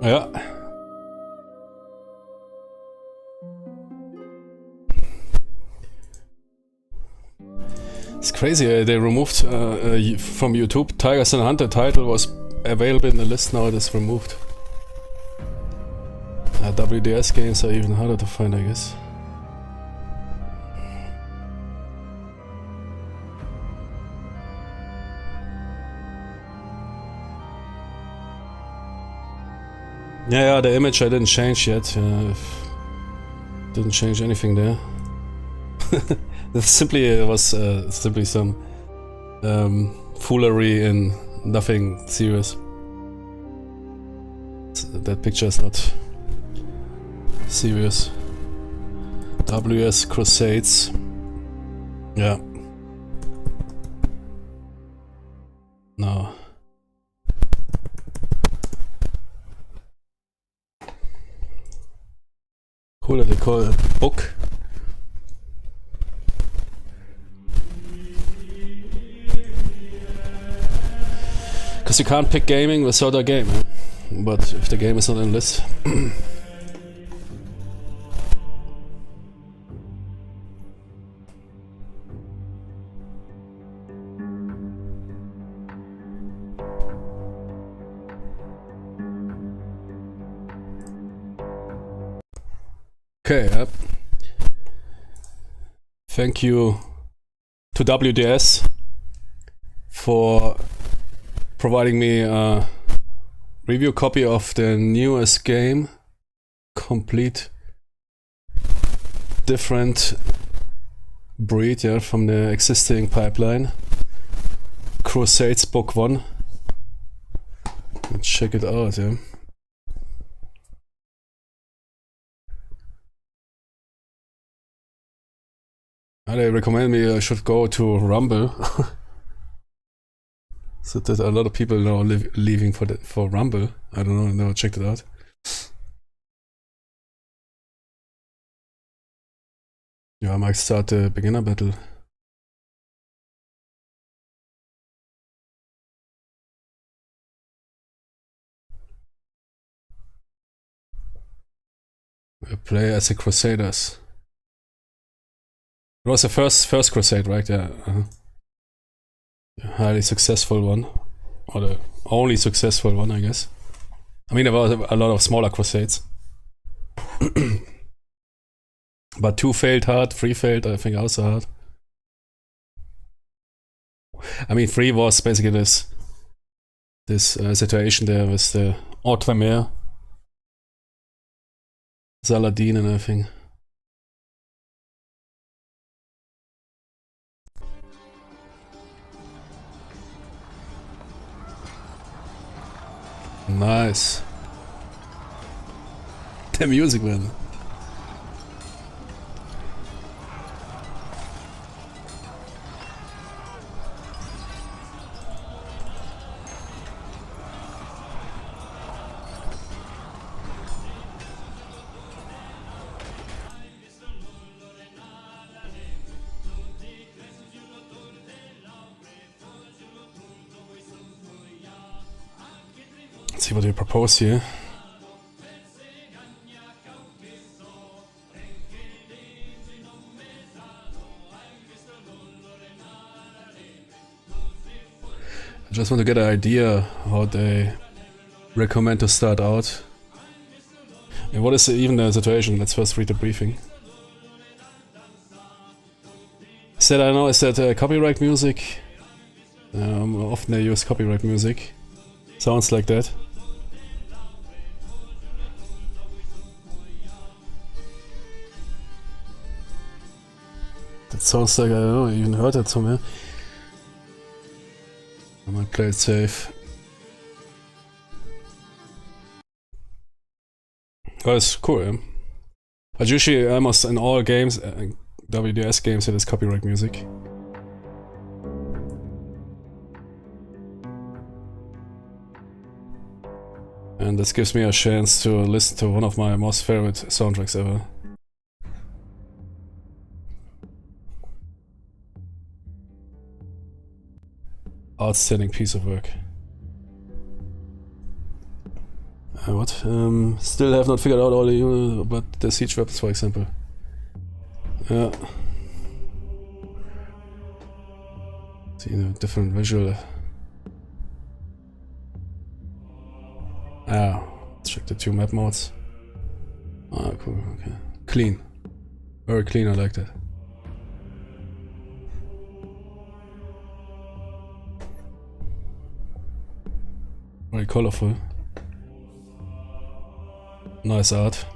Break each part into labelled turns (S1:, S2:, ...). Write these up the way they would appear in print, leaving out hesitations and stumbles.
S1: Ja. It's crazy, they removed from YouTube Tigers and Hunter title was available in the list, now it is removed. WDS games are even harder to find, I guess. Yeah, the image I didn't change yet. Didn't change anything there. It simply was simply some foolery and nothing serious. That picture is not serious. WS Crusades. Yeah. No. Cool that they call it a book. Because you can't pick gaming without a game, eh? But if the game is not in the list. Okay, yep. Thank you to WDS for providing me a review copy of the newest game. Complete different breed, yeah, from the existing pipeline. Crusades Book 1. Let's check it out, yeah. They recommend me I should go to Rumble. So that a lot of people now leaving for Rumble. I don't know, I never checked it out. Yeah, I might start the beginner battle. I play as the Crusaders. It was the first Crusade, right? Yeah. A highly successful one. Or the only successful one, I guess. I mean, there were a lot of smaller Crusades. But 2 failed hard, 3 failed, I think, also hard. I mean, 3 was basically this situation there with the Outremer, Saladin and everything. Nice. The music, man. Let's see what they propose here. I just want to get an idea how they recommend to start out. And what is even the situation? Let's first read the briefing. Is that copyright music? Often they use copyright music. Sounds like that. That sounds like, I don't know, I even heard that somewhere. I might play it safe. Oh, it's cool, yeah. But usually almost in all games, WDS games, it is copyright music. And this gives me a chance to listen to one of my most favorite soundtracks ever. Outstanding piece of work. What? Still have not figured out all the units, but the siege weapons, for example. Yeah. See the different visual. Ah, let's check the 2 map modes. Ah, cool. Okay, clean. Very clean. I like that. Very colorful. Nice art.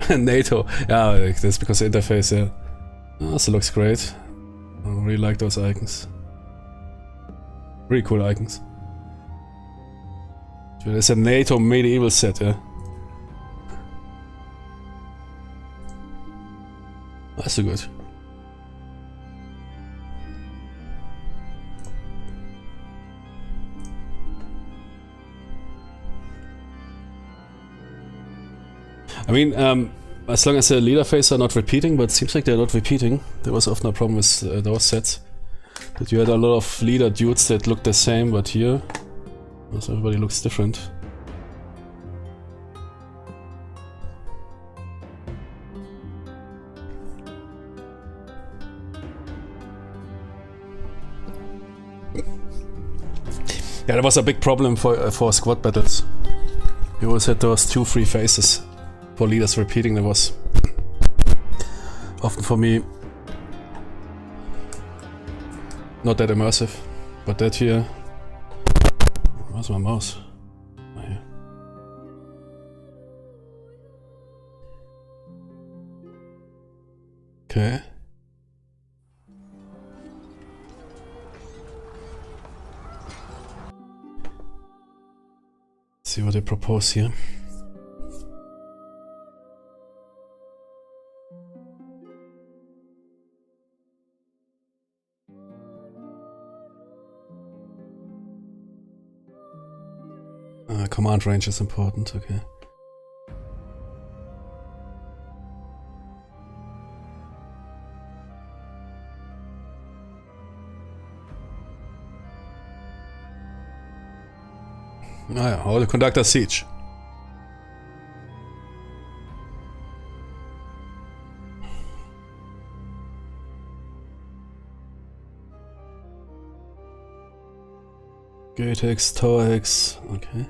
S1: NATO. Yeah, like this because the interface, yeah. Oh, this looks great. I really like those icons. Really cool icons. It's a NATO medieval set, yeah. That's so good. I mean, as long as the leader phase are not repeating, but it seems like they're not repeating. There was often a problem with those sets. That you had a lot of leader dudes that looked the same, but here, everybody looks different. Yeah, that was a big problem for squad battles. You always had those 2-3 phases for leaders repeating. That was often for me not that immersive, but that here. Where's my mouse? Oh, here. Okay. See what they propose here. Command range is important, okay. Ah ja, how to conduct a siege. Gate hex, tower hex, okay.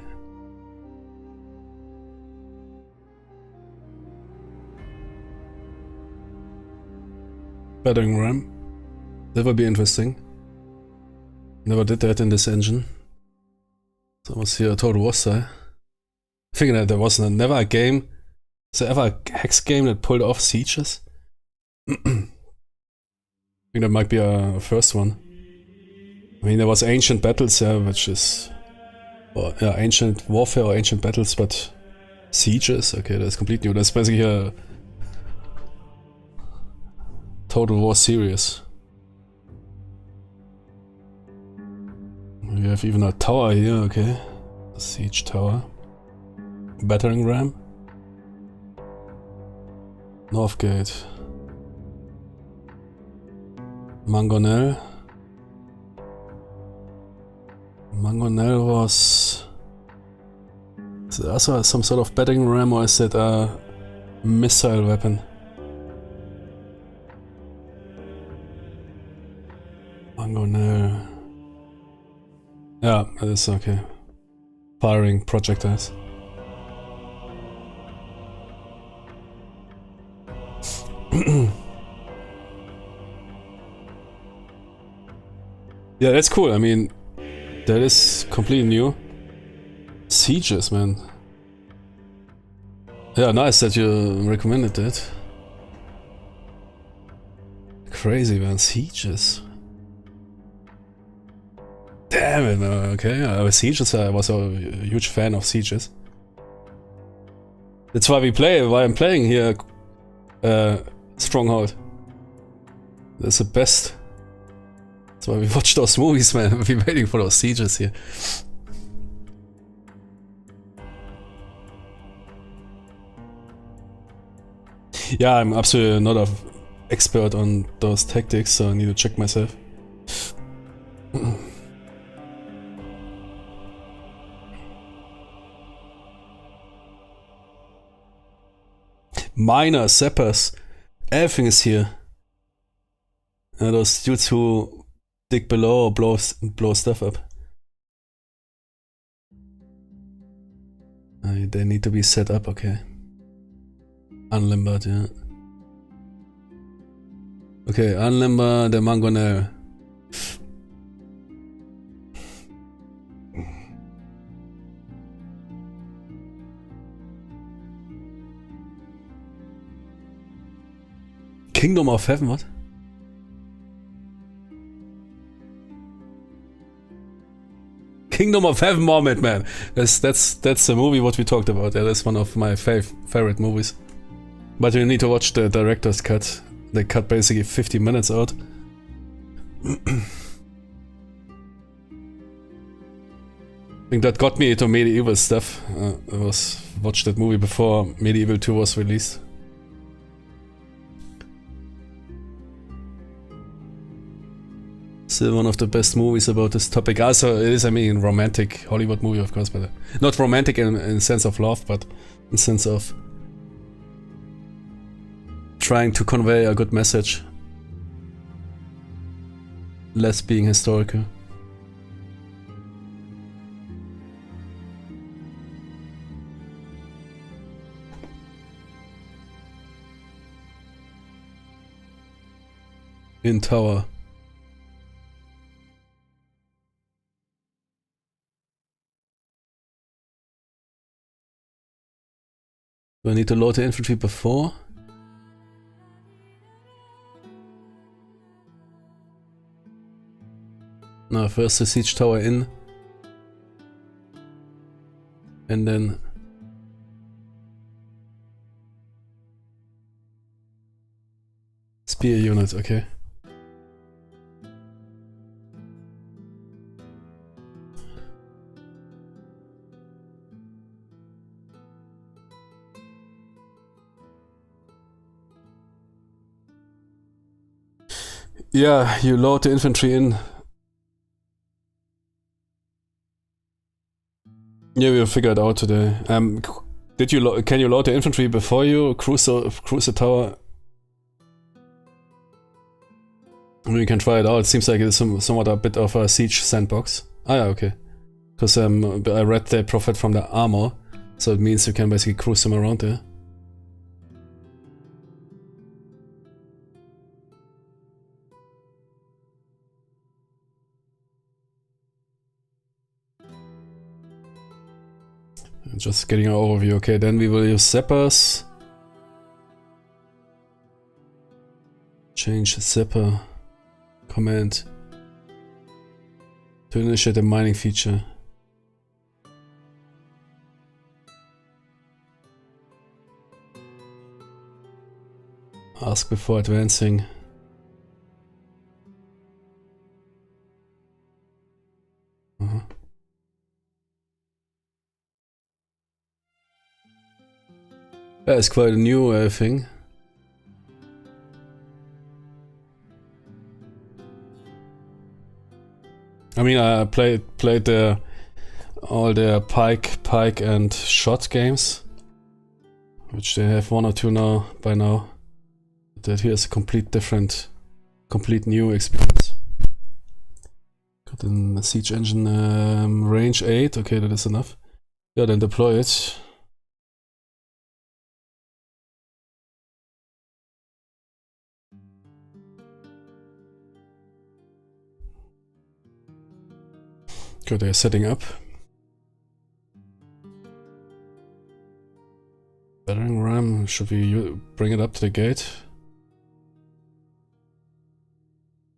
S1: Battering ram. That would be interesting. Never did that in this engine. So I was here a total war style. I think that there was never a game. Is there ever a hex game that pulled off sieges? I think that might be a first one. I mean, there was Ancient Battles, yeah, which is... Well, yeah, Ancient Warfare or Ancient Battles, but... Sieges? Okay, that's completely new. That's basically a... Total War series. We have even a tower here, okay. A siege tower. Battering ram. Northgate. Mangonel. Mangonel was... Is it also some sort of battering ram or is it a missile weapon? Mangonel. Yeah, that is okay. Firing projectiles. Yeah, that's cool. I mean, that is completely new. Sieges, man. Yeah, nice that you recommended that. Crazy, man. Sieges. Damn it, man. Okay. Sieges, I was a huge fan of Sieges. That's why I'm playing here Stronghold. That's the best. That's why we watch those movies, man. We're waiting for those Sieges here. Yeah, I'm absolutely not a expert on those tactics, so I need to check myself. Miners, zappers, everything is here. Those dudes who dig below or blow stuff up. They need to be set up, okay. Unlimbered, yeah. Okay, unlimber the mangonel. Kingdom of Heaven, what? Kingdom of Heaven moment, man. That's the movie what we talked about. Yeah, that's one of my favorite movies. But you need to watch the director's cut. They cut basically 50 minutes out. I think that got me into medieval stuff. I watched that movie before Medieval 2 was released. Still one of the best movies about this topic. Also, it is, I mean, romantic Hollywood movie, of course, but not romantic in sense of love, but in sense of trying to convey a good message, less being historical. In tower. Do I need to load the infantry before? No, first the siege tower in. And then... spear unit, okay. Yeah, you load the infantry in. Yeah, we'll figure it out today. Can you load the infantry before you cruise the tower? We can try it out. It seems like it's somewhat a bit of a siege sandbox. Ah, yeah, okay. Because I read they profit from the armor, so it means you can basically cruise them around there. Just getting an overview. Okay, then we will use zappers. Change zapper command to initiate a mining feature. Ask before advancing. That is quite a new thing. I mean, I played all the pike and shot games, which they have one or two now by now. That here's a complete new experience. Got a siege engine range 8. Okay, that is enough. Yeah, then deploy it. Good, they're setting up. Battering ram, should we bring it up to the gate?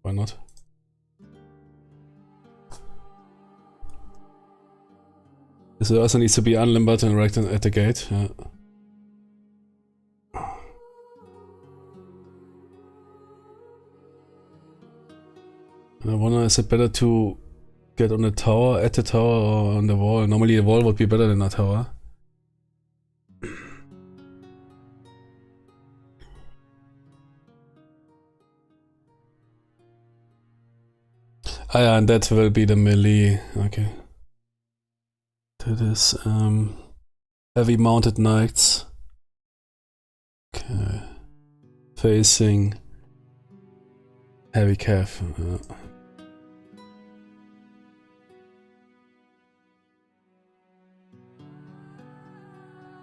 S1: Why not? This also needs to be unlimbered and right at the gate. Yeah. I wonder, is it better to get on the tower, at the tower, or on the wall? Normally the wall would be better than a tower. Ah, yeah, and that will be the melee. Okay. That is heavy mounted knights. Okay. Facing heavy cav.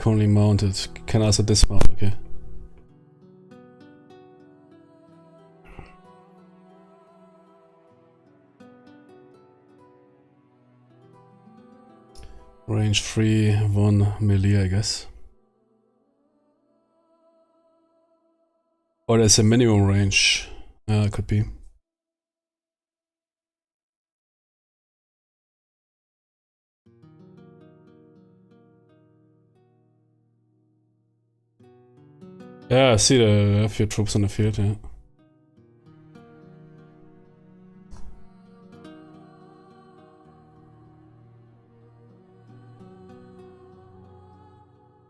S1: Currently mounted. Can also dismount. Okay. Range 3, 1 melee, I guess. Or there's a minimum range. Could be. Yeah, I see a few troops on the field, yeah.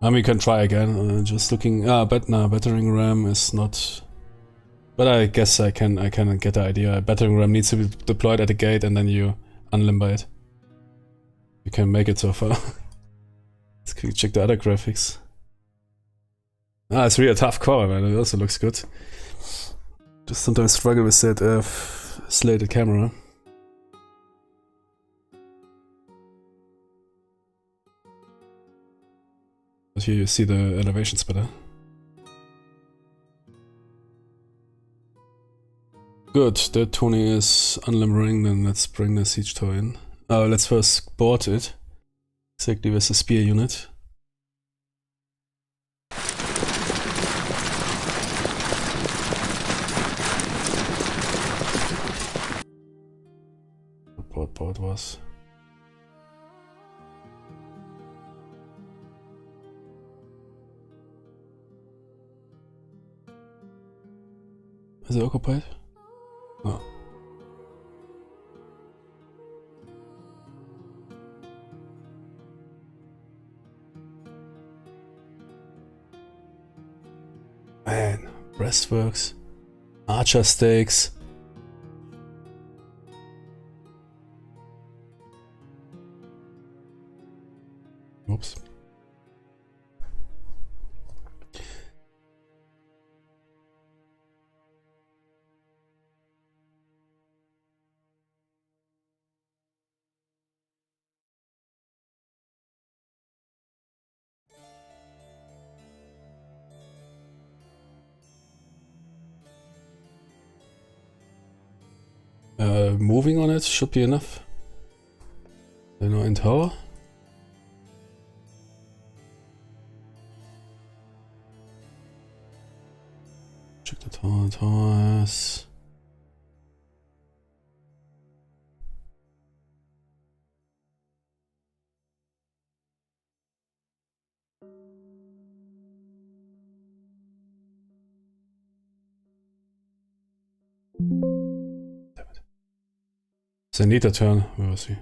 S1: We can try again. Just looking. But no, battering ram is not. But I guess I can get the idea. A battering ram needs to be deployed at the gate, and then you unlimber it. You can make it so far. Let's check the other graphics. It's really a tough core, man. It also looks good. Just sometimes struggle with that slated camera. But here you see the elevations better. Good, that Tony is unlimbering, then let's bring the siege tower in. Let's first board it. Exactly with the spear unit. What board was? Is it occupied? No. Man, breastworks, archer stakes. Oops. Moving on it should be enough. You know, in tower. Check the towers. Damn it. It's a neater turn, where was he?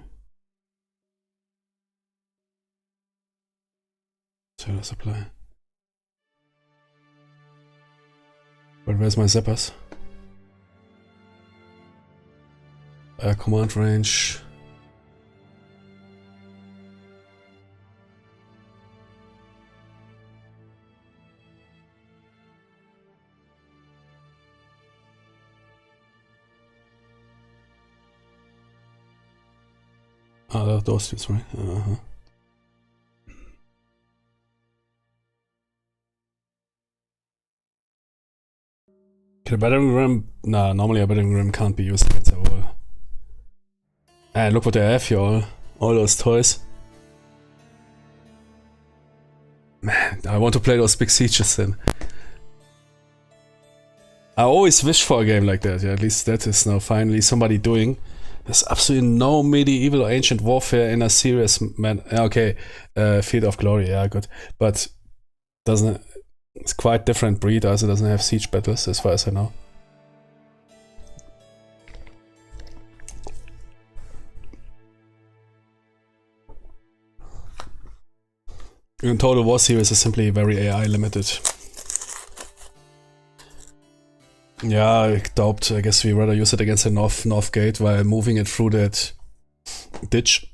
S1: Solar supply. But where's my zappers? Command range. Those two, right? Okay, a battering ram? Nah, normally a battering ram can't be used against a wall. And look what they have here, all those toys. Man, I want to play those big sieges then. I always wish for a game like that, yeah, at least that is now finally somebody doing. There's absolutely no medieval or ancient warfare in a serious man. Okay, Field of Glory, yeah, good. But doesn't. It's quite different breed, also doesn't have siege battles as far as I know. In Total War series is simply very AI limited. Yeah, I doubt. I guess we rather use it against the north gate while moving it through that ditch.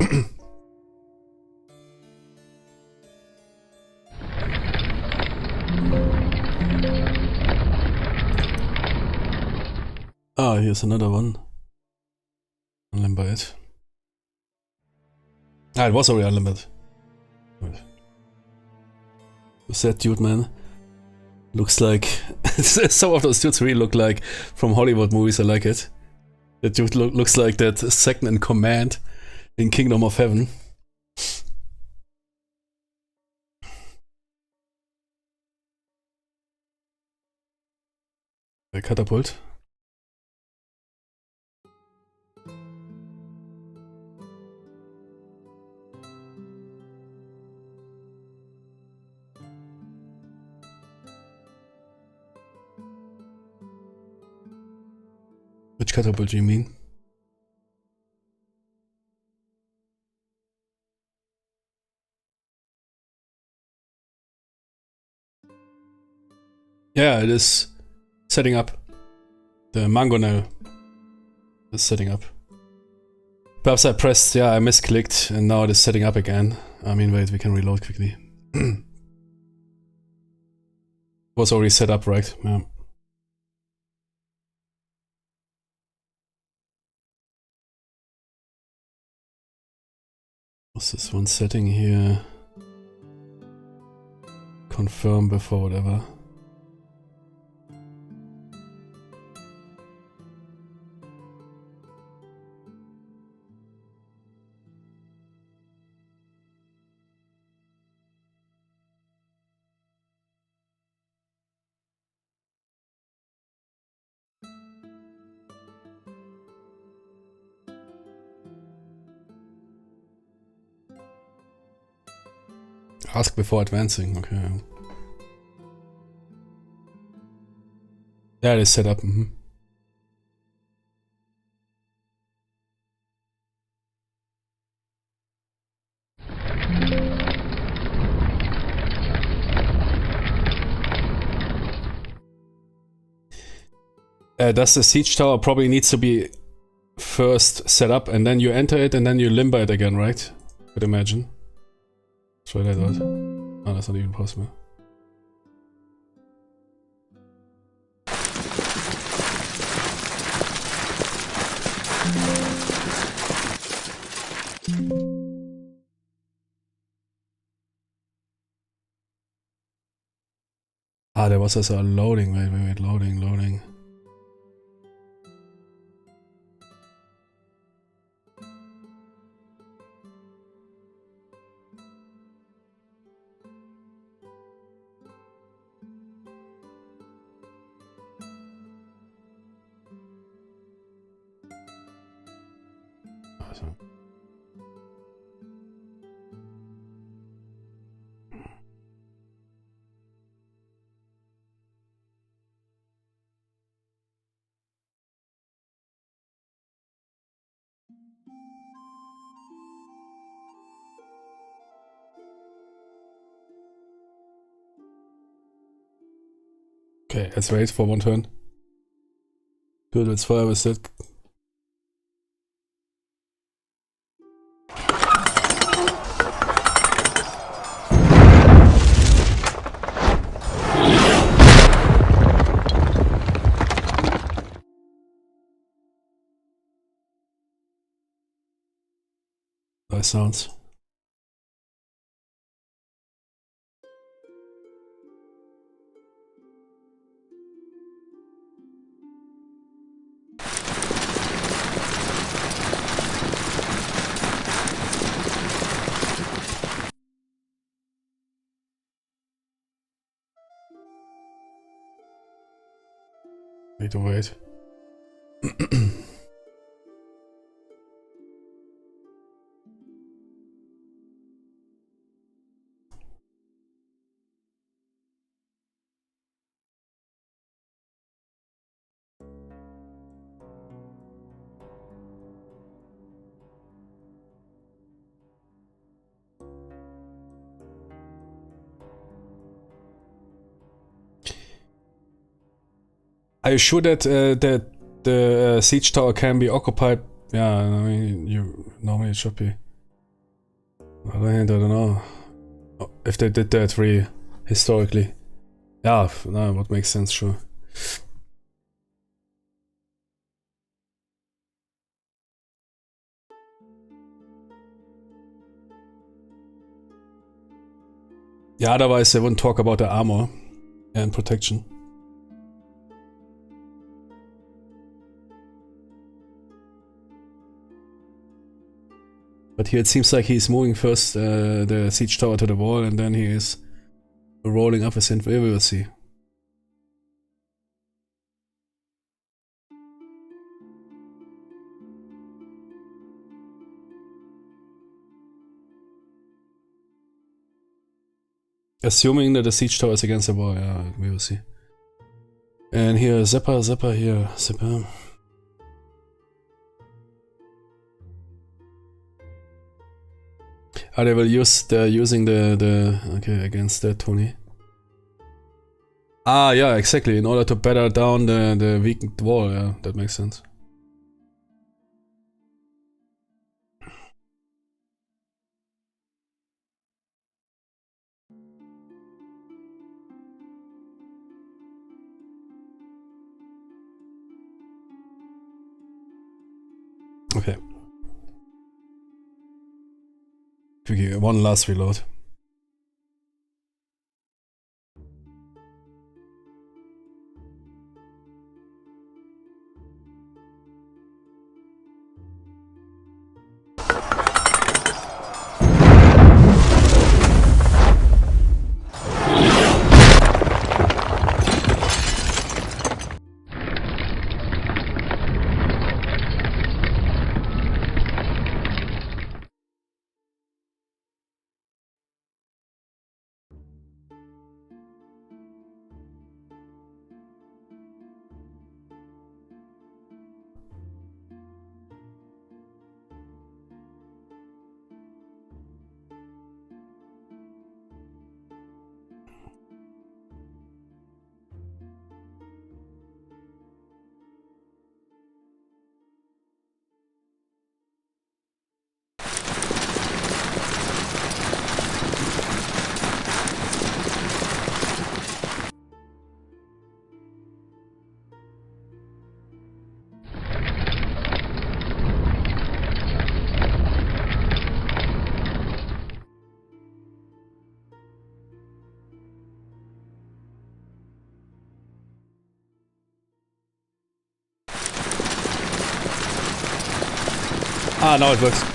S1: Ah, here's another one. Unlimber it. Ah, it was already unlimbered. Who's that dude, man? Looks like... some of those dudes really look like from Hollywood movies. I like it. That dude looks like that second in command in Kingdom of Heaven. A catapult. Which catapult do you mean? Yeah, it is setting up. The mangonel is setting up. Perhaps I pressed, yeah, I misclicked and now it is setting up again. I mean, wait, we can reload quickly. Was already set up, right? Yeah. What's this one setting here? Confirm before whatever. Ask before advancing, okay. Yeah, it is set up. Does the siege tower probably needs to be first set up and then you enter it and then you limber it again, right? I'd imagine. Try that out. Oh, that's not even possible. Ah, there was also a loading. Wait, loading. Awesome. Okay, let's wait for one turn. Good, let's fire with that. Nice sounds. Need to wait. Are you sure that that the siege tower can be occupied? Yeah, I mean, you normally it should be. On the other hand, I don't know if they did that really historically. Yeah, no, what makes sense, sure. Yeah, otherwise they wouldn't talk about the armor and protection. But here it seems like he's moving first the siege tower to the wall, and then he is rolling up his infantry. We will see. Assuming that the siege tower is against the wall, yeah, we will see. And here, Zipper, here, Zipper. Ah, they will use, they're using the okay, against that, Tony. Ah, yeah, exactly, in order to batter down the weakened wall, yeah, that makes sense. Okay. Okay, one last reload. Ah, now it works.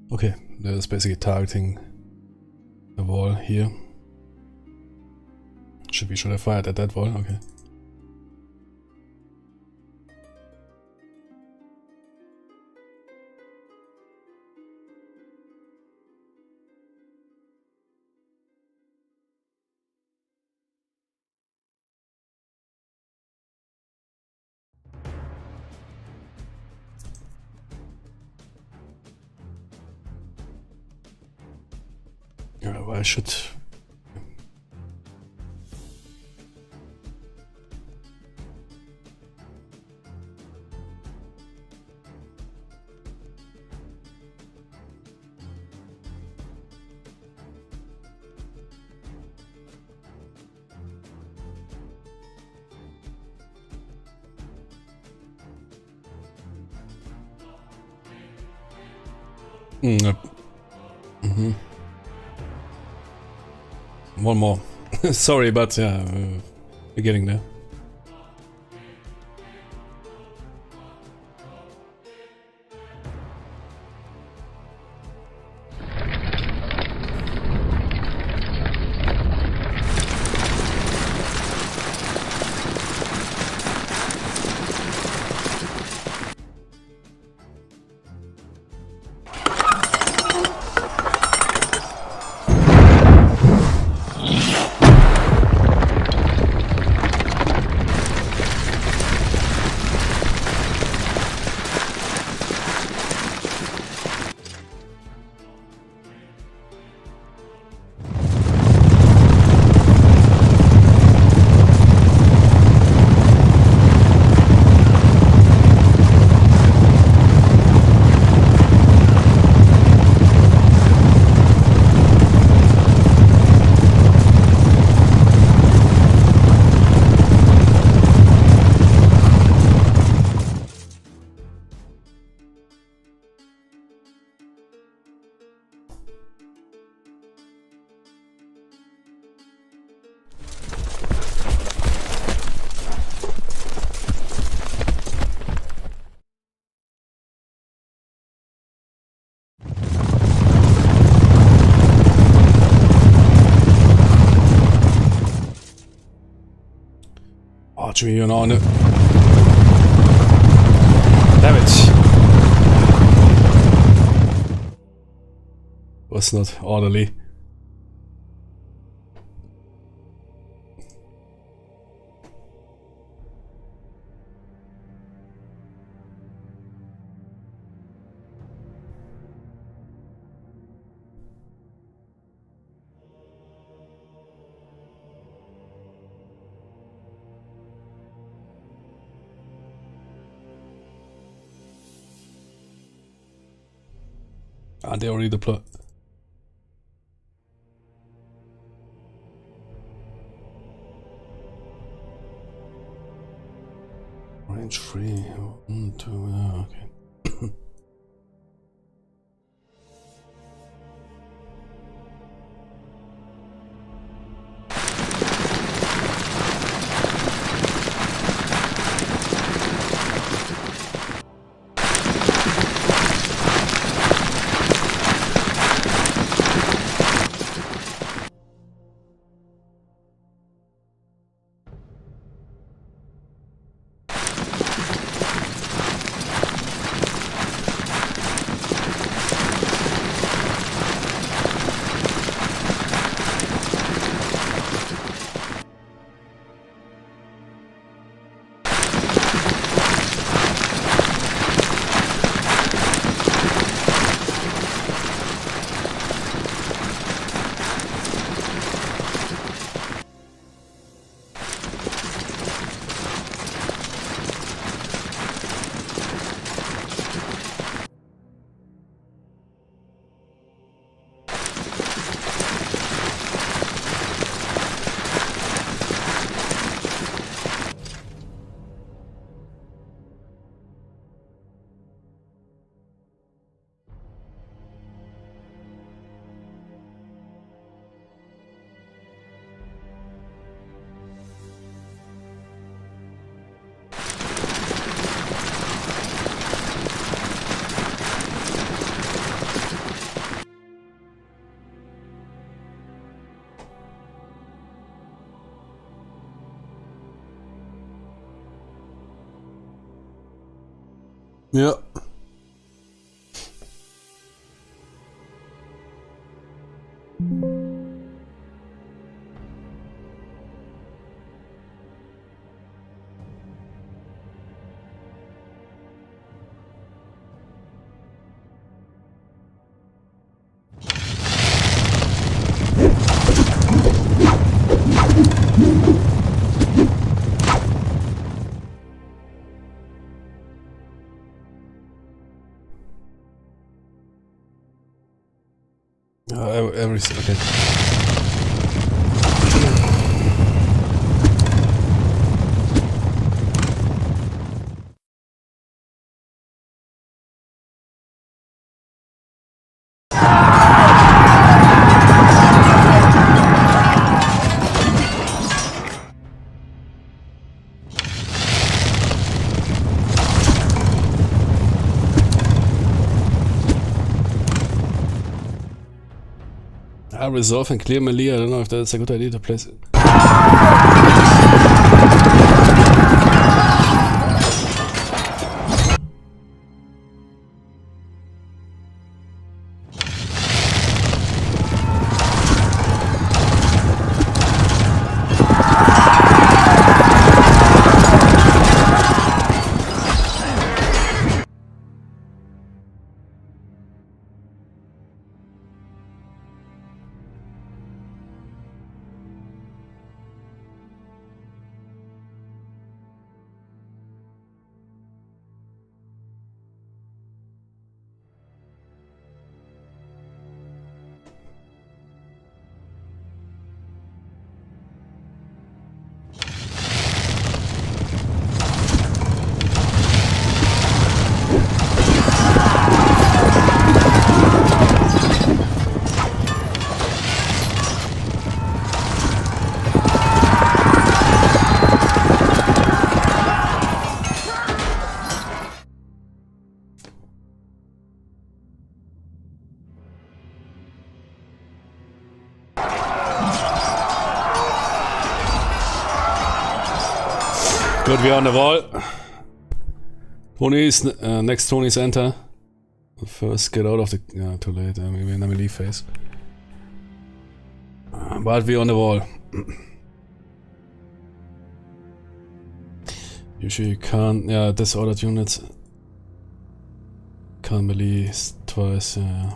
S1: Okay, that is basically targeting the wall here. Should have fired at that wall, okay. Yeah, well, I should. One more. Sorry, but yeah, we're getting there. Oh, Jimmy, you're not on it. Damn it. Was not orderly. Ah, they already deployed. Range 3. 1, 2, okay. Ja. Everything, okay. I'll resolve and clear melee. I don't know if that's a good idea to place it. Good, we're on the wall. Tony's next Tony's enter. First get out of the... too late, maybe in the melee phase. But we're on the wall. Usually you can't... Yeah, disordered units can't melee twice, yeah.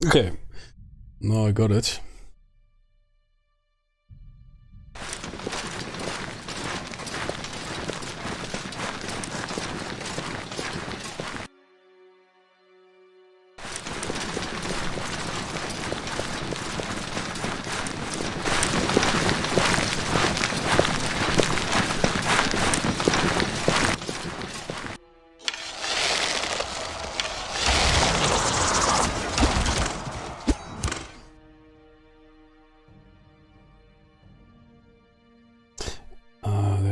S1: Okay, now I got it.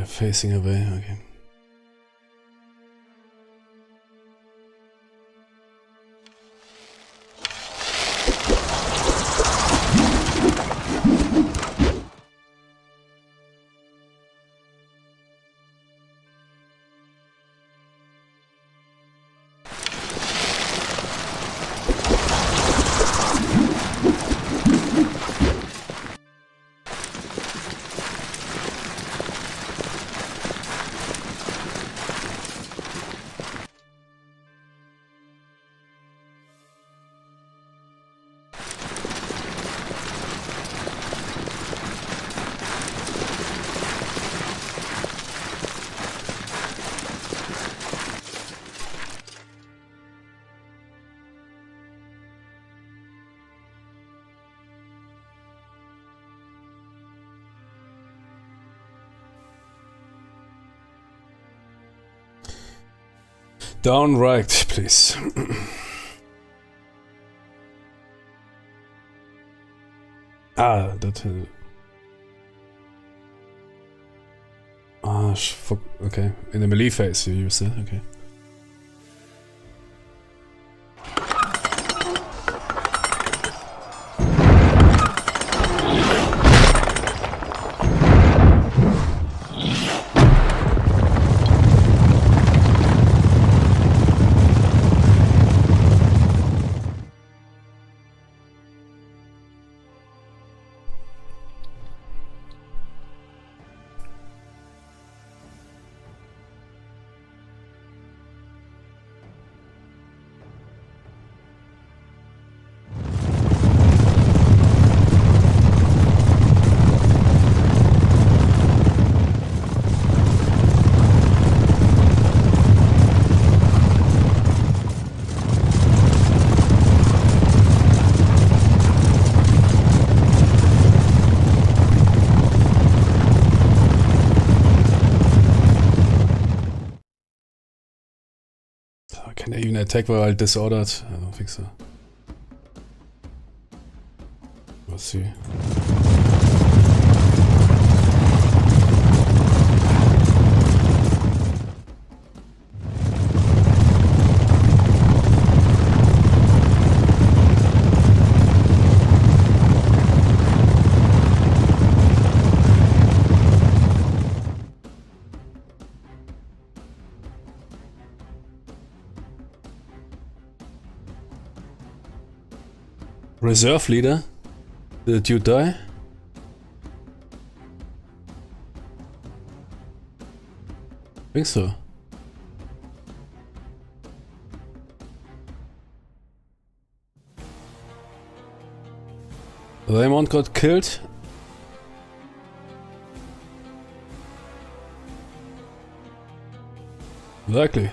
S1: Facing away, okay. Down right, please. Ah, that... Okay, in the melee phase you use it, okay. Can I even attack while disordered? I don't think so. We'll see. Reserve leader? Did you die? I think so. Raymond got killed. Likely.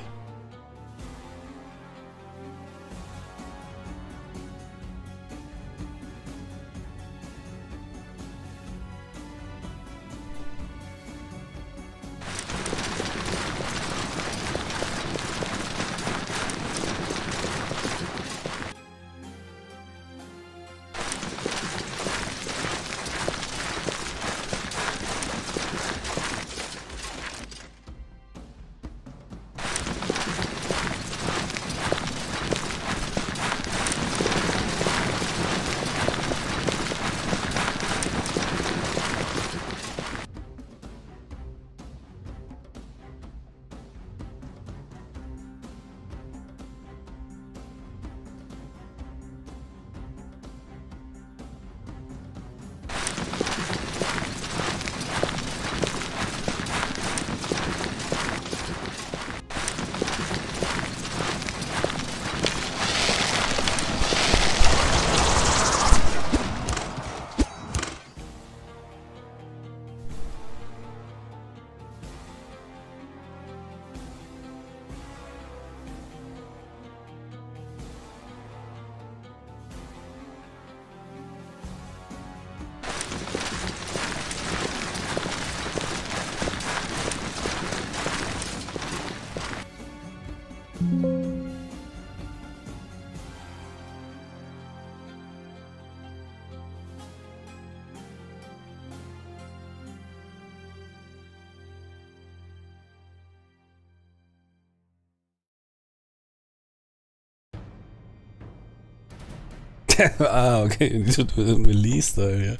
S1: Ah, okay, you need to do it melee style, yeah.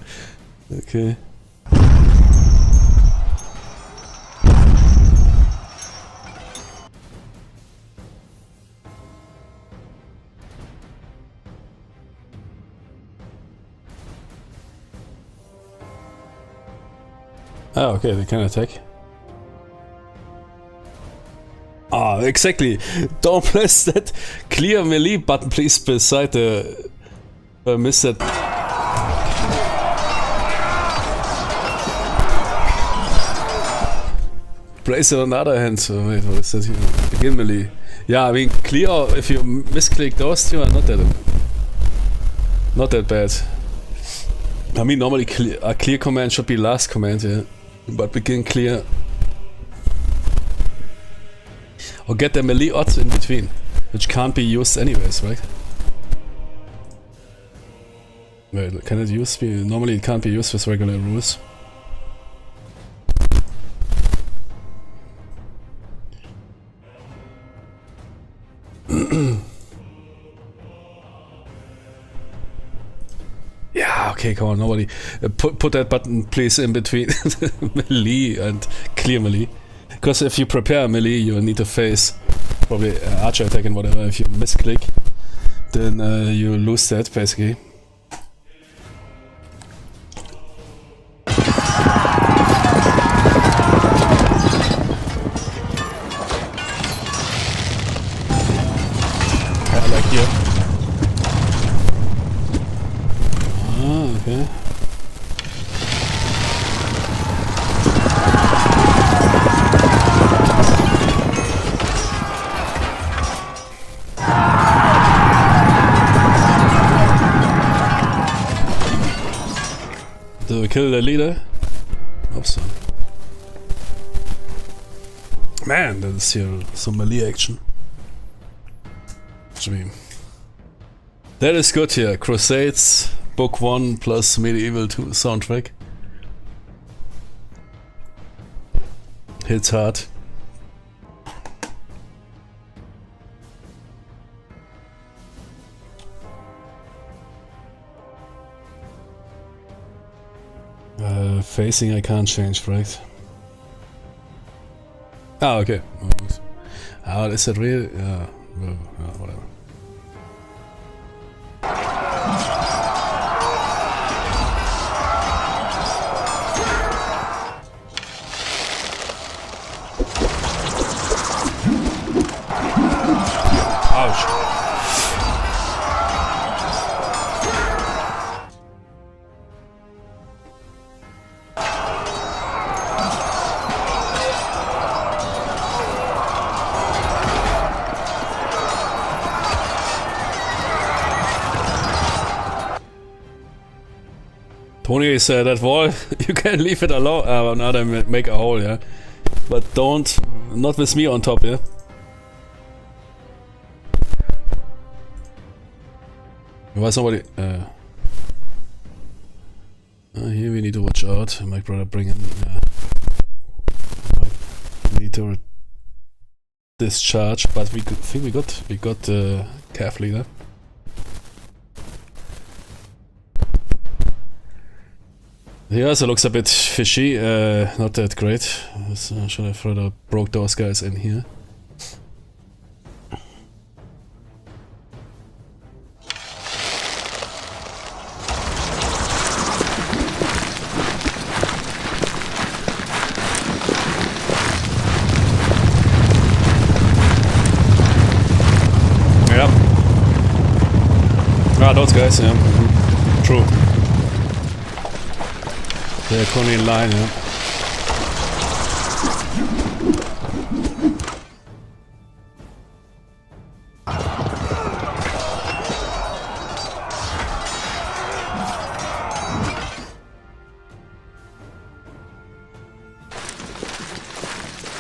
S1: Okay. Ah, okay, they can attack. Ah, exactly. Don't press that clear melee button, please, beside the... I missed that. Place it on the other hand, so wait, what is that here? Begin melee. Yeah, I mean, clear, if you misclick those two are not that bad. I mean, normally a clear command should be last command, yeah. But begin clear. Or get the melee odds in between, which can't be used anyways, right? Wait, can it be? Normally it can't be used with regular rules. Okay, come on, nobody. Put that button, please, in between melee and clear melee. Because if you prepare melee, you need to face probably archer attack and whatever. If you misclick, then you lose that, basically. Like here. Ah, okay. Do we kill the leader? Hope so. Man, that is here some melee action. That is good here. Crusades, Book 1 plus Medieval 2 soundtrack. Hits hard. Facing I can't change, right? Ah, okay. Ah, is that real? Yeah, whatever. Ouch. Tony said that wall, you can leave it alone, now they make a hole, yeah. But not with me on top, yeah. Why somebody, here we need to watch out. My brother bring in, might need to discharge, but I think we got the calf leader. He also looks a bit fishy, not that great. So should have further broke those guys in here. Yeah. Ah, those guys, yeah. True. They're currently in line, yeah.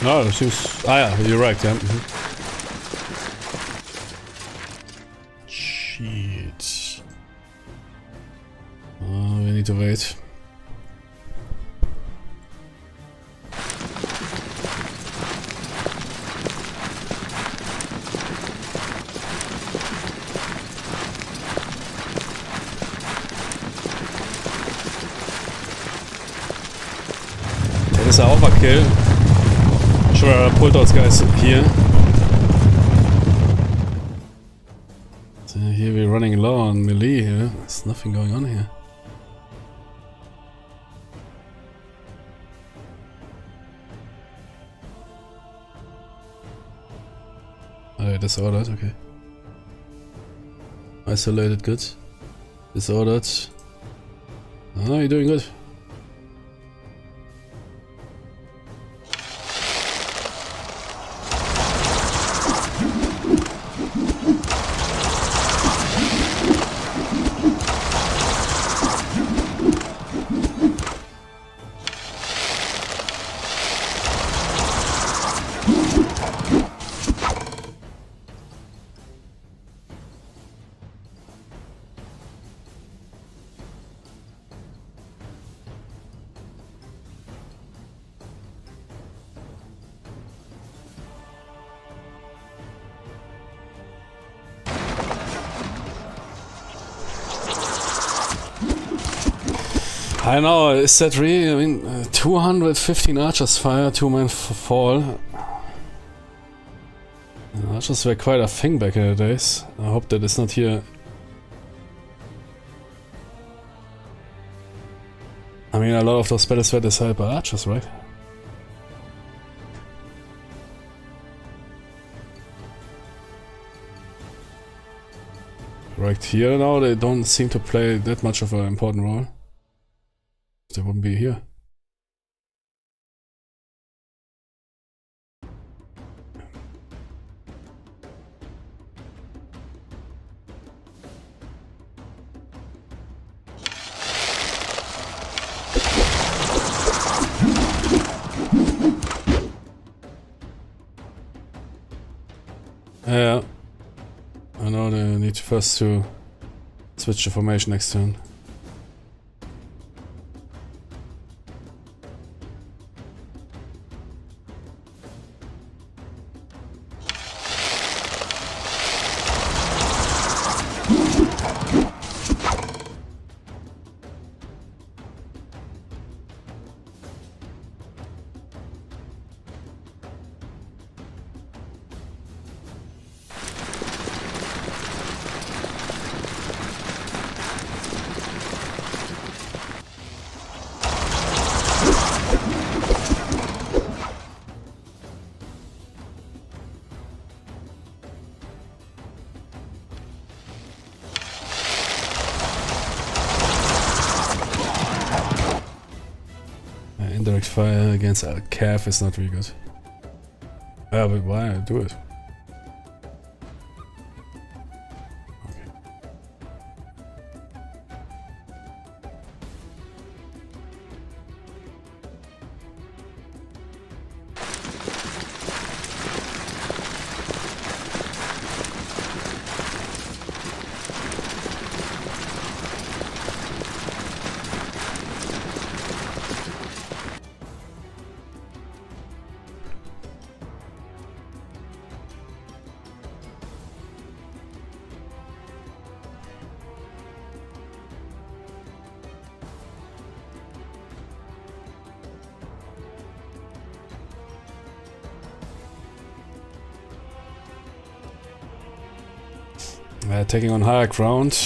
S1: No, it seems... Ah yeah, you're right, yeah. Shit. Oh, we need to wait. That is an overkill. Should I pull those guys here? So here we're running low on melee here. There's nothing going on here. Alright, disordered, okay. Isolated, good. Disordered. Oh, you're doing good. I know, is that really? I mean, 215 archers fire, 2 men fall. Archers were quite a thing back in the days. I hope that it's not here. I mean, a lot of those battles were decided by archers, right? Right here now, they don't seem to play that much of an important role. They wouldn't be here. Yeah. I know they need first to switch the formation next turn. Indirect fire against a calf is not really good. Yeah, but why do it? Taking on higher ground.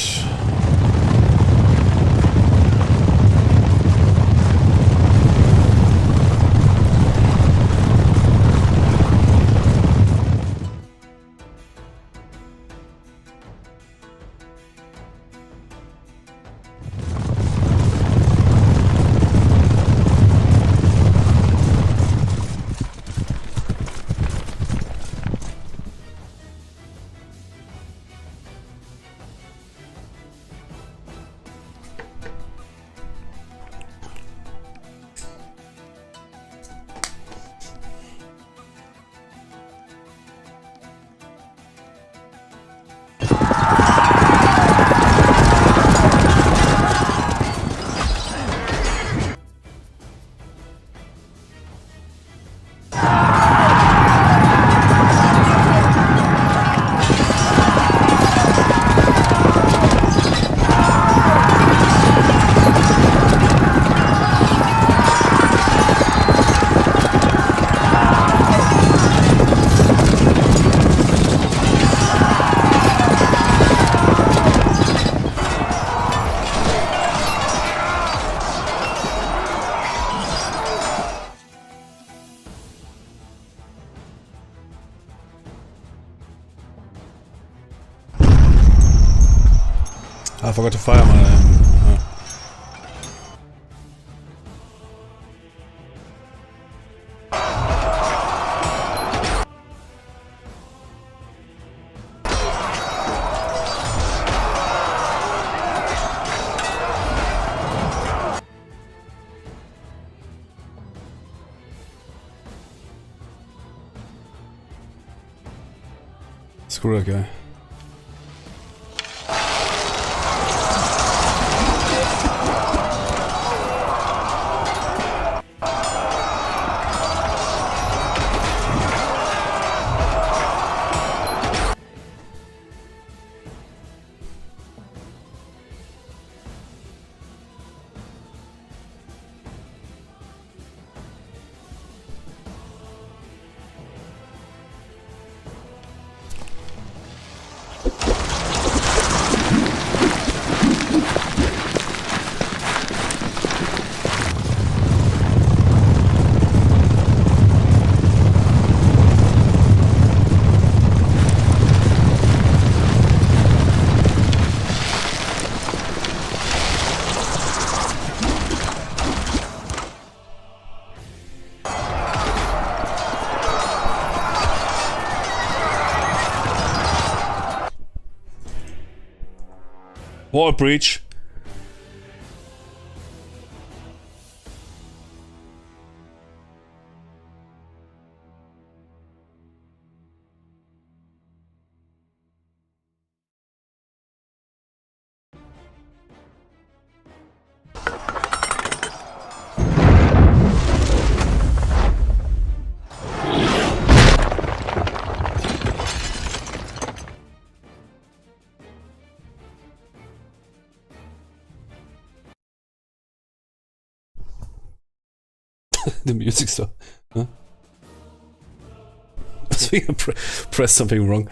S1: I forgot to fire my... Screw that guy. Wall breach. The music stuff. Huh? I press something wrong.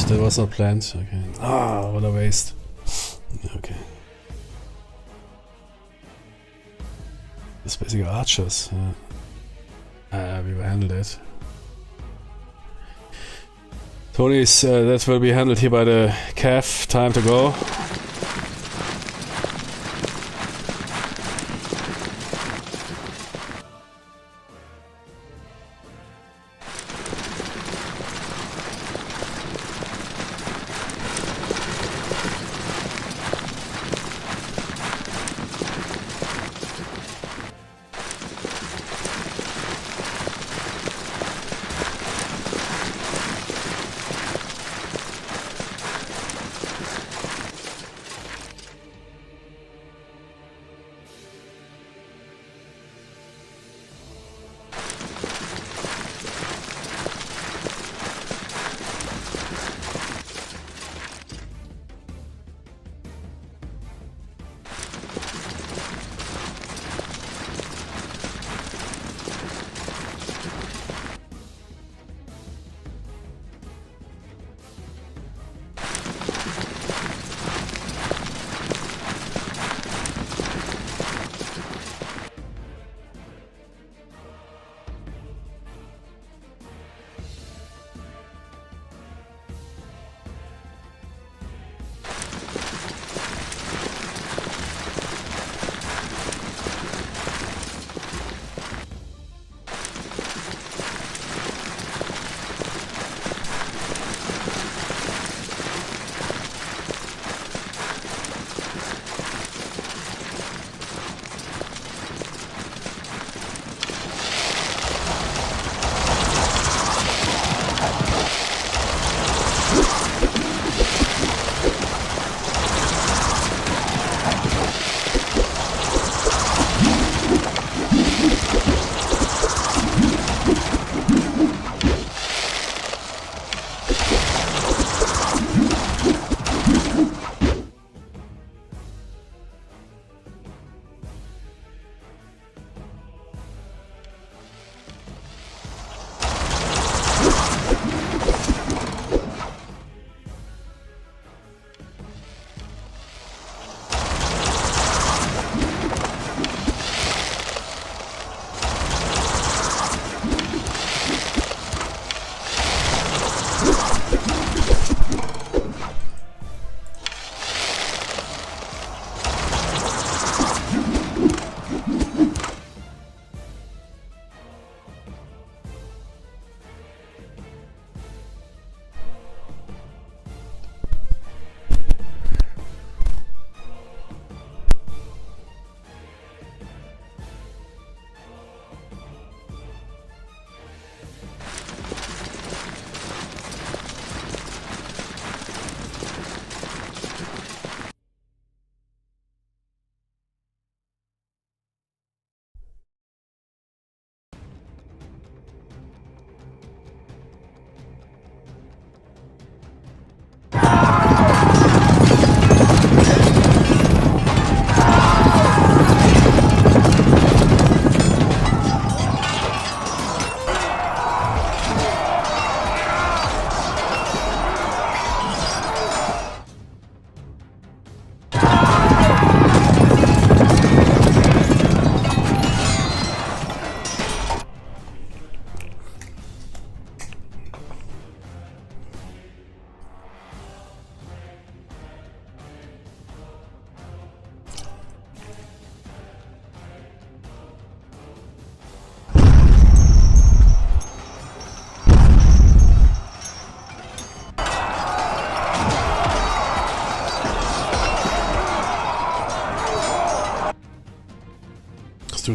S1: That was not planned. Okay. Ah, what a waste. Okay. It's basically archers. We will handle that. Tony's, that will be handled here by the calf. Time to go.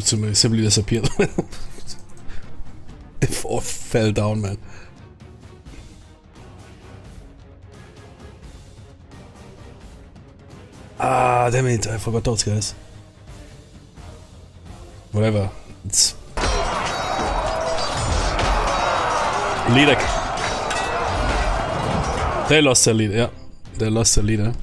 S1: Dude simply disappeared. It all fell down, man. Ah, damn it, I forgot those guys. Whatever. It's... Leader. They lost their leader, yeah. They lost their leader.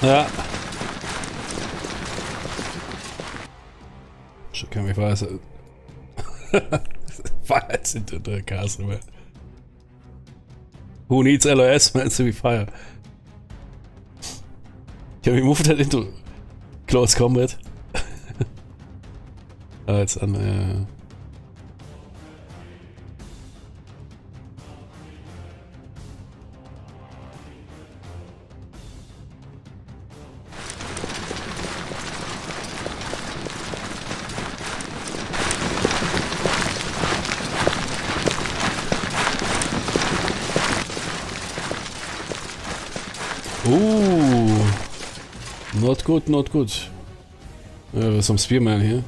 S1: Ja. Schon kann mich weiß. Fire's into the castle, man. Who needs LOS, man, to be fire? Can we move that into close combat? Ah, jetzt an, Ooh, not good, not good. There's some spearman here.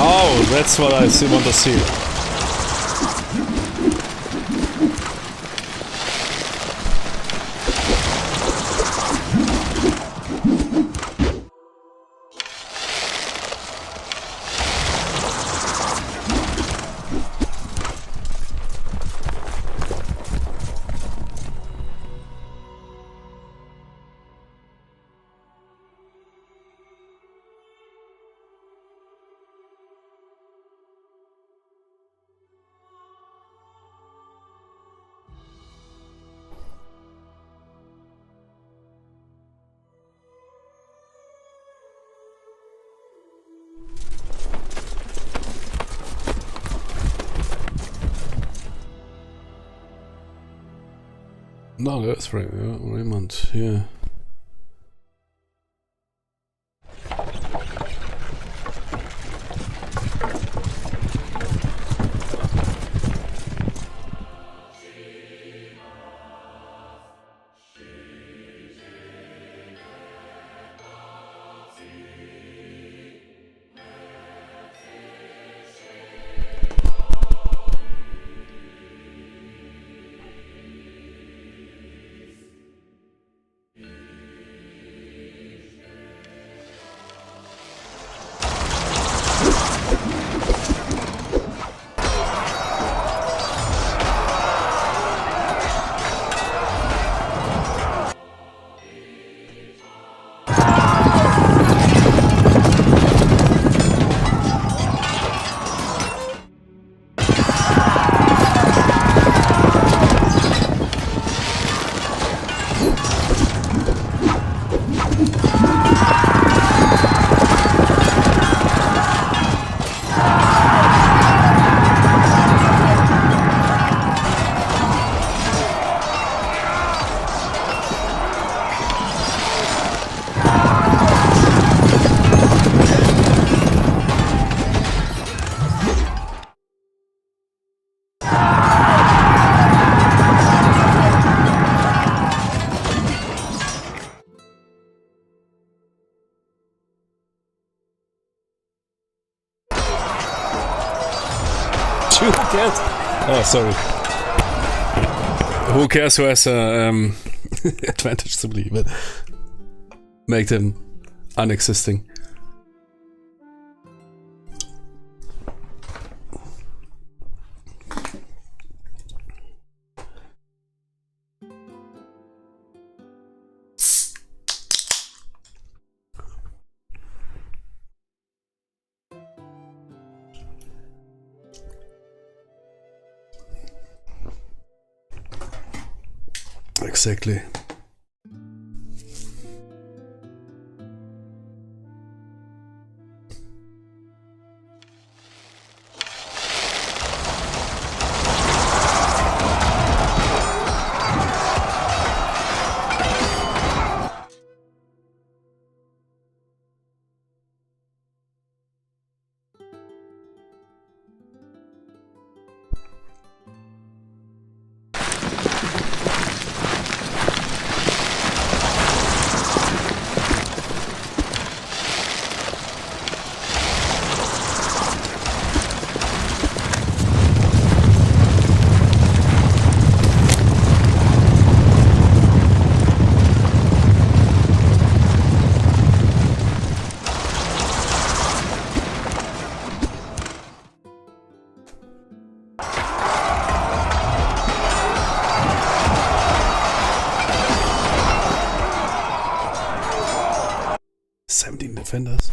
S1: Now, that's what I want to see. No, that's right. Raymond, yeah. Who cares? Oh, sorry. Who cares who has a advantage to believe it? Make them unexisting. Exactly. Defenders.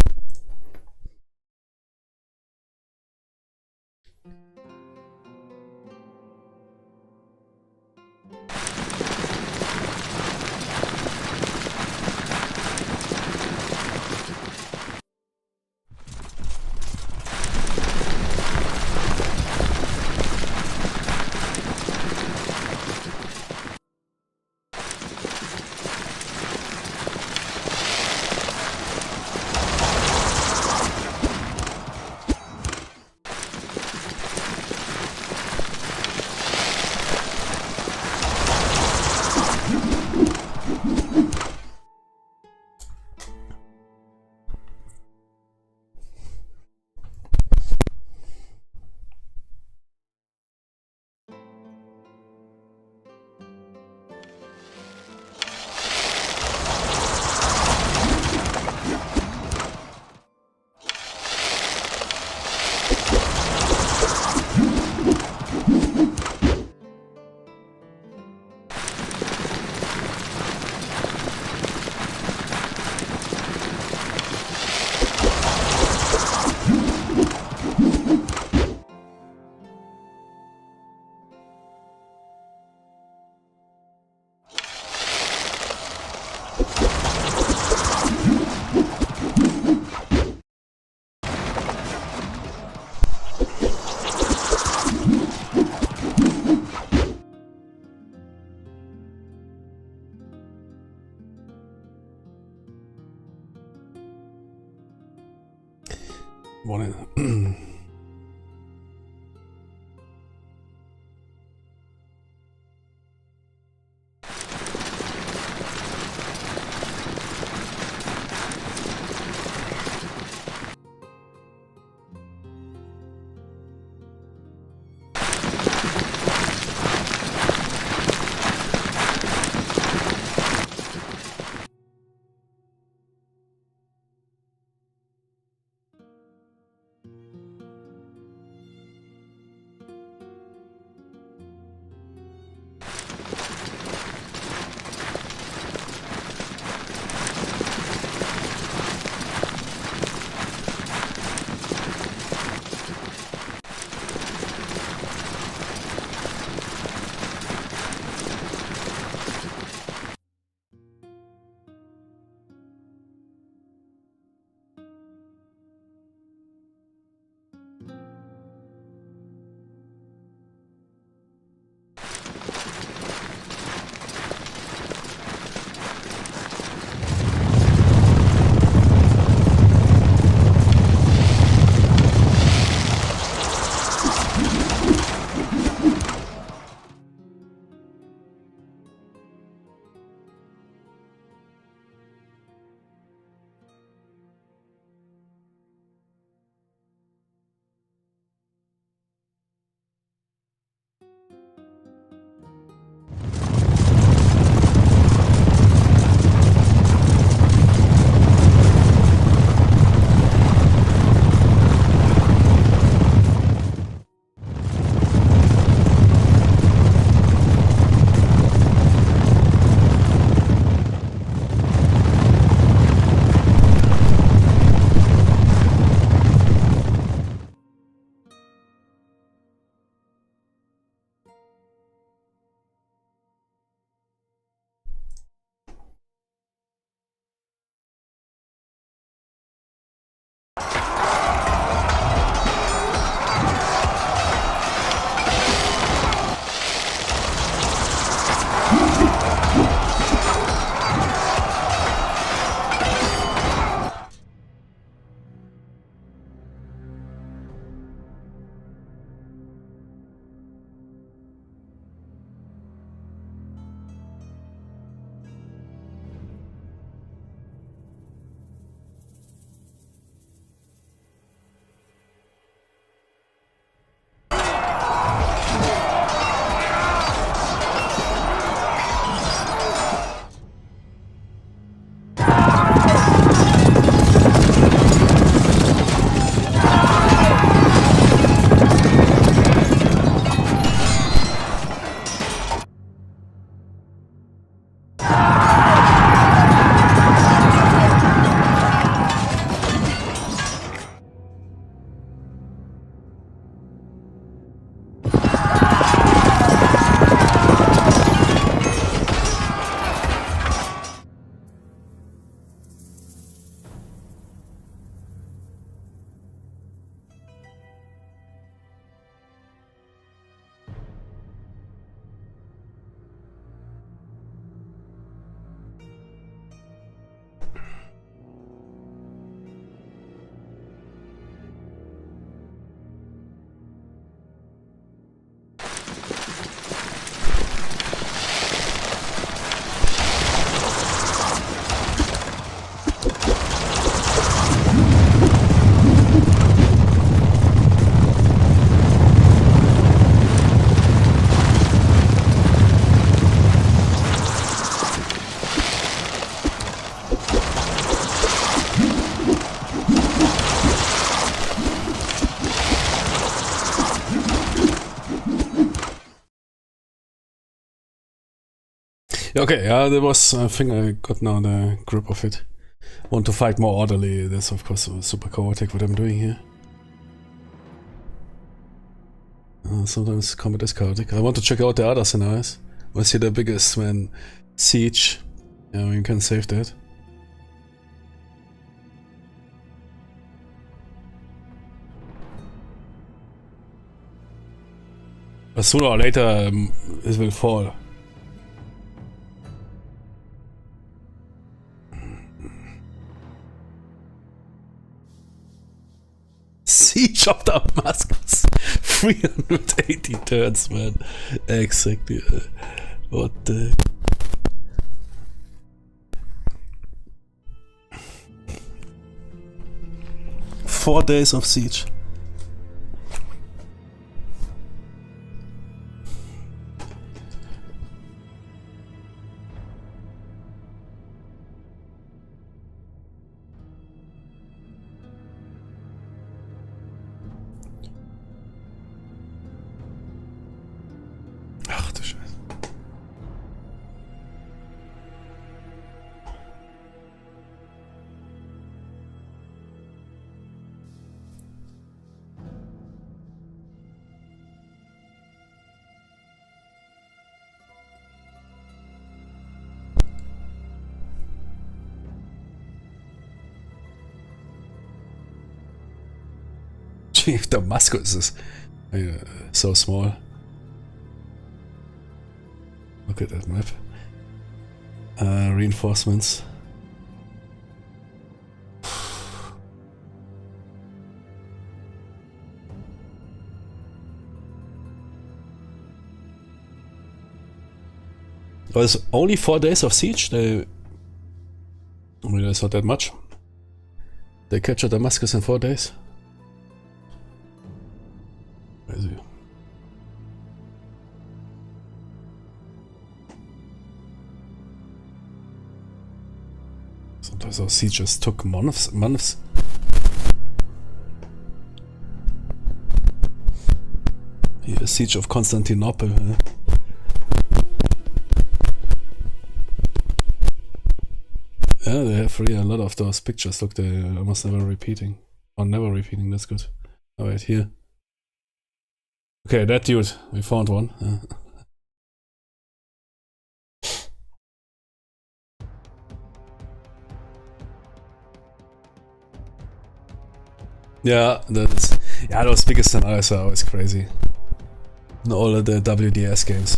S1: one. Okay, yeah, there was, I think I got now the grip of it. Want to fight more orderly, that's of course super chaotic what I'm doing here. Sometimes combat is chaotic. I want to check out the other scenarios. What's here the biggest, man? Siege. Yeah, you can save that. But sooner or later, it will fall. of Damascus. 380 turns, man. Exactly. What the... 4 days of siege. Ach du Scheiße. Damascus is so small. Look at that map. Reinforcements. Well, it's only 4 days of siege. I mean, it's not that much. They captured Damascus in 4 days. Crazy. Sometimes our sieges took months. Here, siege of Constantinople. Yeah, they have really a lot of those pictures. Look, they almost never repeating. Or never repeating, that's good. Alright, here. Okay, that dude. We found one. Yeah, that's... Yeah, those biggest scenarios are always crazy. In all of the WDS games.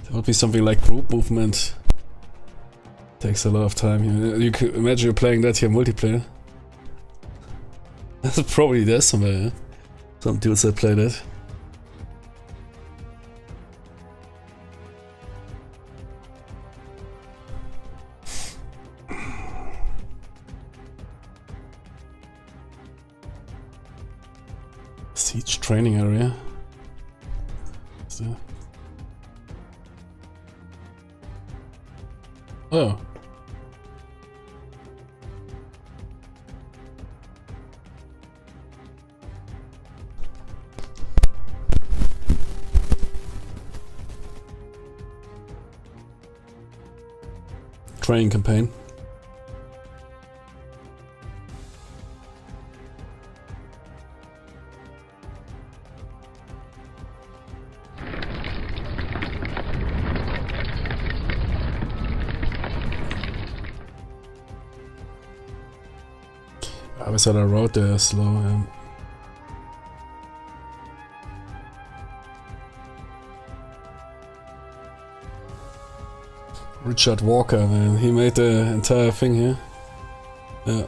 S1: There would be something like group movement. Takes a lot of time. You can imagine you're playing that here multiplayer. That's probably there somewhere, yeah? Some dudes that play that. Siege training area. What's that? Oh. Training campaign. I was on a road there slow. Richard Walker, man, he made the entire thing here. Yeah.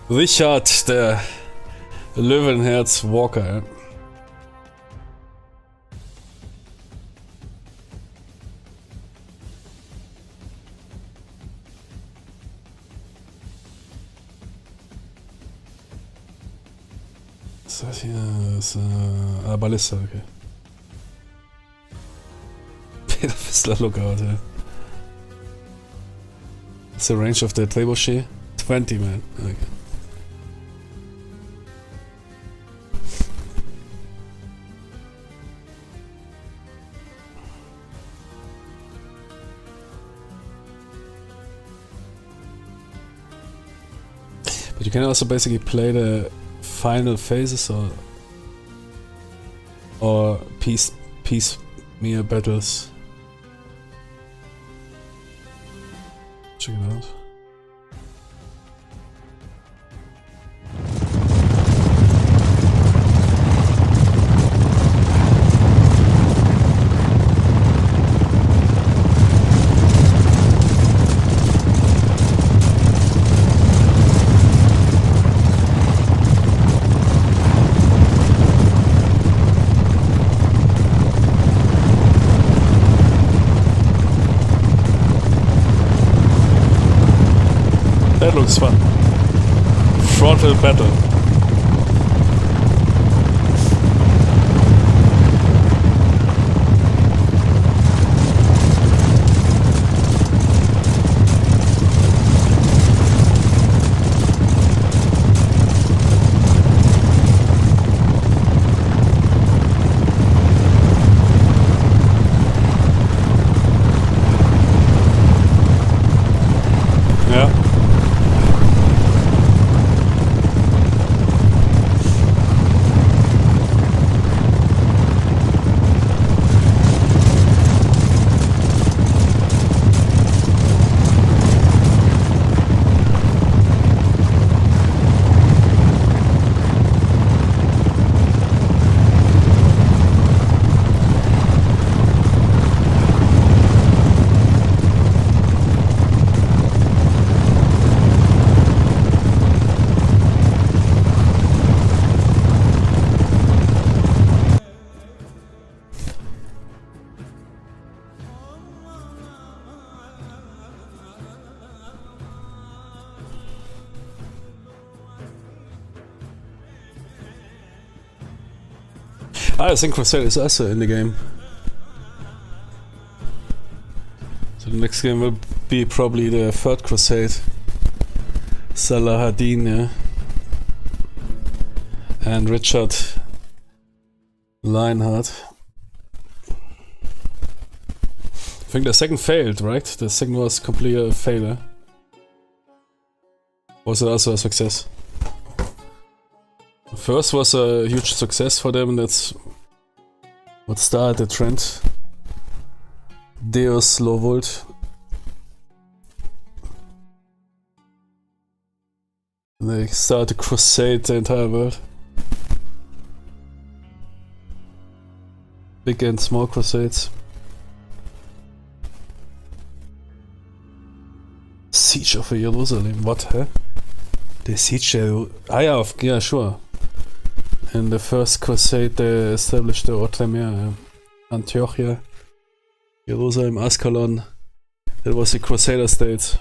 S1: Richard, der Löwenherz Walker, ja. Was ist das hier? Das ist Ballista, okay. Peter Fissler lookout, yeah. What's the range of the trebuchet? 20, man. Okay. But you can also basically play the final phases or piecemeal battles. Check it out. That looks fun. Frontal battle. I think Crusade is also in the game. So the next game will be probably the third Crusade. Salahadin, yeah. And Richard Lionheart. I think the second failed, right? The second was completely a failure. Was it also a success? The first was a huge success for them, that's what started the trend. Deus Low Volt. They started to crusade the entire world. Big and small crusades. Siege of Jerusalem, what, huh? The siege, yeah, sure. In the first crusade they established the Ottoman, Antiochia, Jerusalem, Ascalon. It was the Crusader state.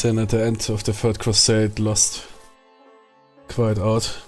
S1: Then at the end of the third crusade lost quite out.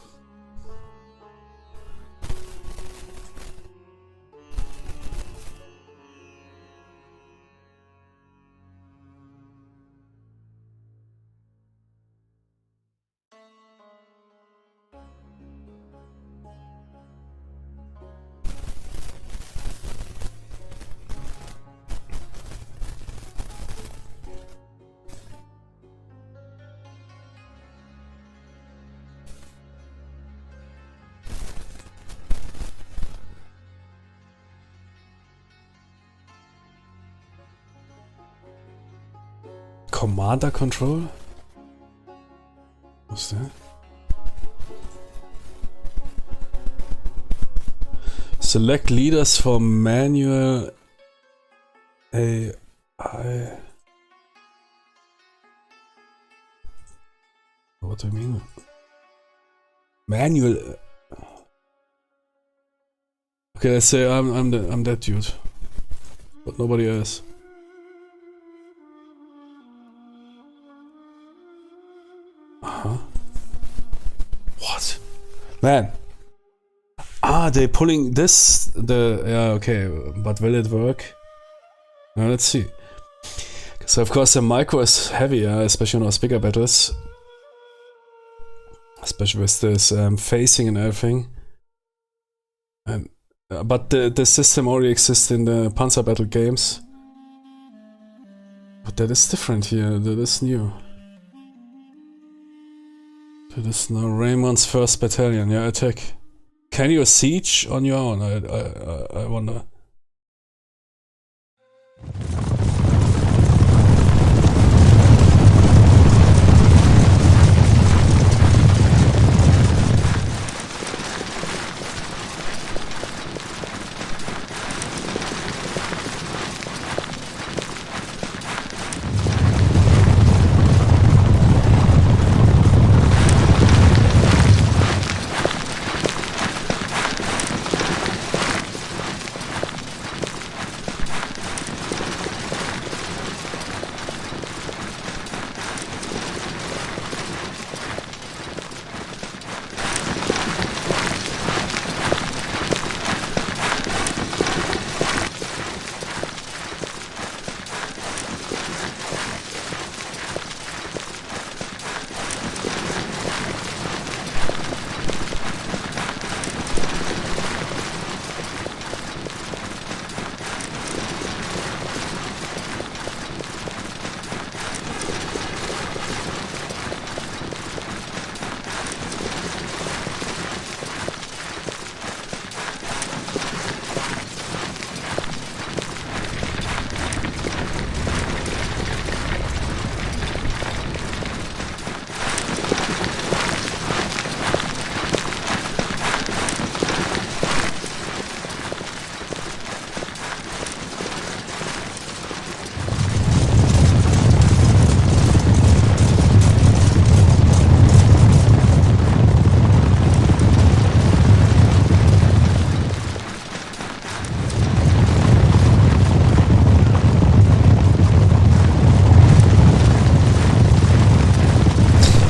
S1: Commander Control? What's that? Select leaders for manual AI. What do you mean? Manual. Okay, let's say I'm that dude, but nobody else. What? Man. They pulling this, yeah, okay, but will it work? Now let's see. So of course the micro is heavy, especially in those bigger battles. Especially with this facing and everything. And, but the system already exists in the Panzer Battle games. But that is different here, that is new. That is now Raymond's 1st Battalion, yeah, attack. Can you siege on your own? I wonder.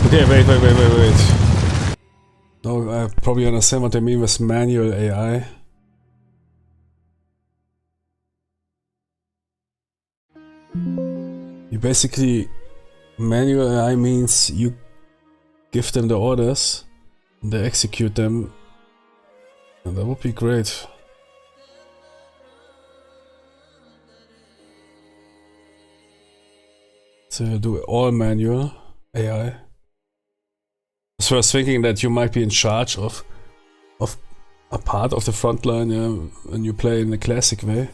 S1: Okay, wait. No, I probably understand what they mean with manual AI. You basically, manual AI means you give them the orders and they execute them, and that would be great. So do all manual AI. So I was thinking that you might be in charge of a part of the front line, yeah, when you play in the classic way.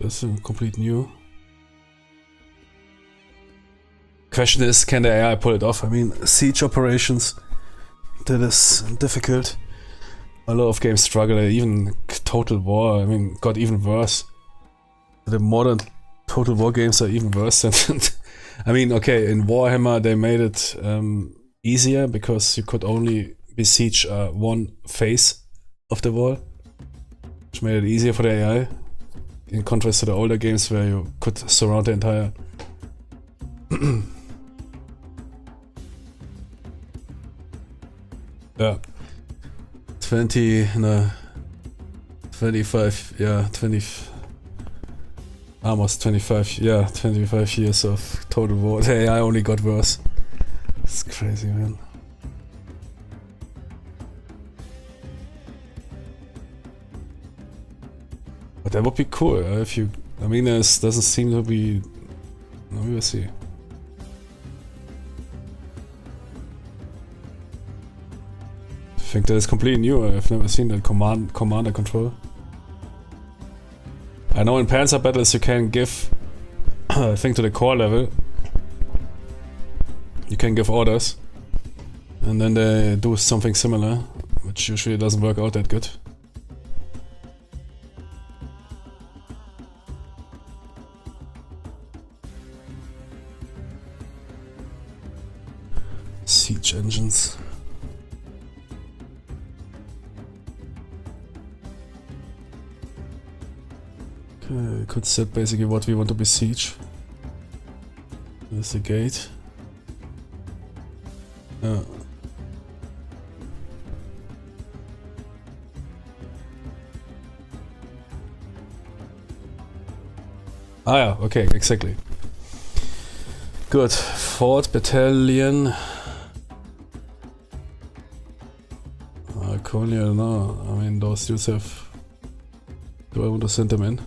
S1: That's a complete new. Question is, can the AI pull it off? I mean, siege operations, that is difficult. A lot of games struggle, even Total War, I mean, got even worse. The modern Total War games are even worse than... I mean, okay, in Warhammer they made it easier because you could only besiege one face of the wall, which made it easier for the AI, in contrast to the older games where you could surround the entire... Yeah. 25, yeah, 20... Almost 25, yeah, 25 years of Total War. The AI only got worse. It's crazy, man. But that would be cool if you... I mean, there doesn't seem to be... No, we will see. I think that is completely new. I've never seen that commander control. I know in Panzer battles you can give, I think to the core level, you can give orders, and then they do something similar, which usually doesn't work out that good. Siege engines. Okay, we could set basically what we want to besiege. There's the gate. Ah yeah, okay, exactly. Good. 4th Battalion. Currently, I don't know. I mean, those dudes have... Do I want to send them in?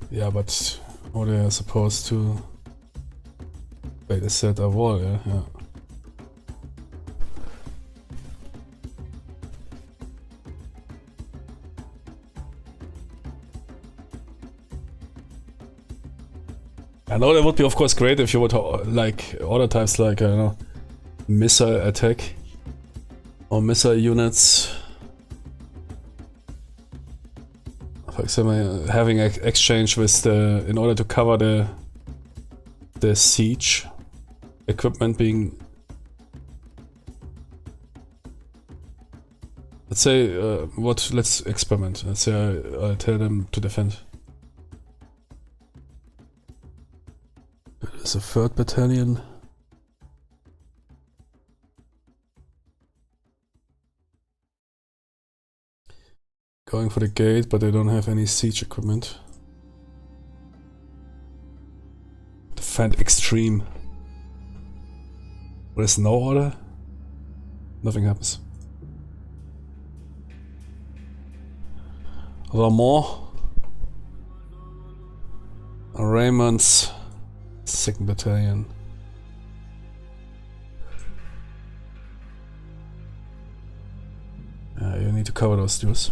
S1: Yeah, but how they are supposed to... Wait, is that a wall? Yeah, yeah. I know that would be of course great if you would like other types like, I don't know, missile attack or missile units. For example, having exchange with the, in order to cover the siege equipment being, let's say, let's experiment. Let's say I tell them to defend. There's a 3rd Battalion. Going for the gate, but they don't have any siege equipment. Defend extreme. There's no order? Nothing happens. Are there more? Raymond's 2nd Battalion. You need to cover those dudes.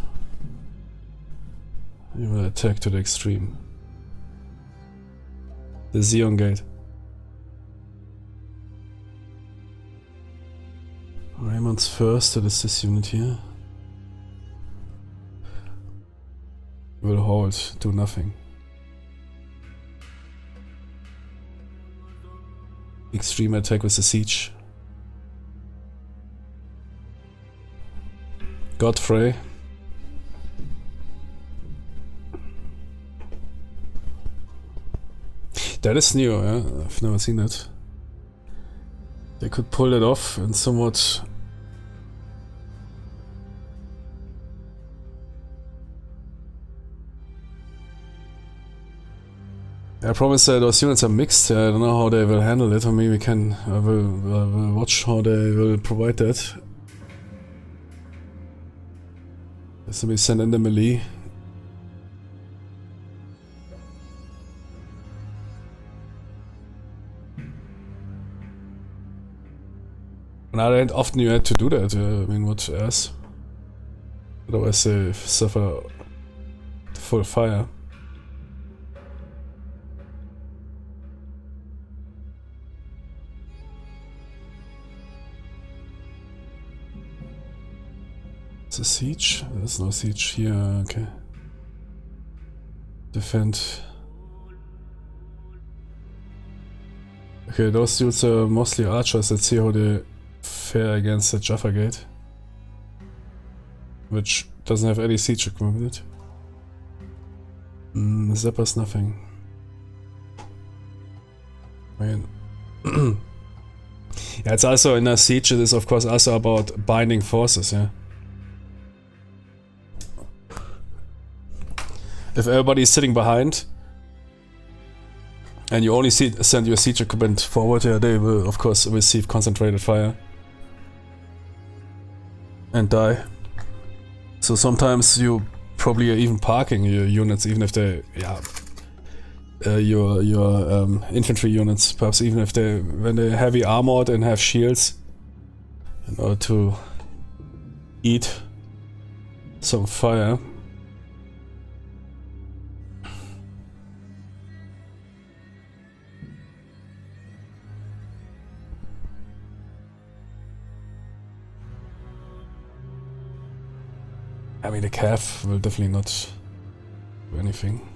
S1: You will attack to the extreme. The Xeon Gate. Raymond's first, that is this unit here. will hold, do nothing. Extreme attack with the siege. Godfrey. That is new, yeah? I've never seen it. They could pull it off and somewhat... I promise those units are mixed. I don't know how they will handle it. I mean, I will watch how they will provide that. Let's maybe send in the melee. Now, often you had to do that. I mean, what else? Otherwise, they suffer full fire. It's a siege? There's no siege here. Okay. Defend. Okay, those dudes are mostly archers. Let's see how they fare against the Jaffa Gate, which doesn't have any siege equipment. Zapper's nothing. I mean, yeah, it's also in a siege. It is of course also about binding forces. Yeah. If everybody is sitting behind, and you only send your siege equipment forward, yeah, they will of course receive concentrated fire and die. So sometimes you probably are even parking your units, even if they, yeah, your infantry units, perhaps even if when they're heavy armored and have shields, in order to eat some fire. I mean, the calf will definitely not do anything.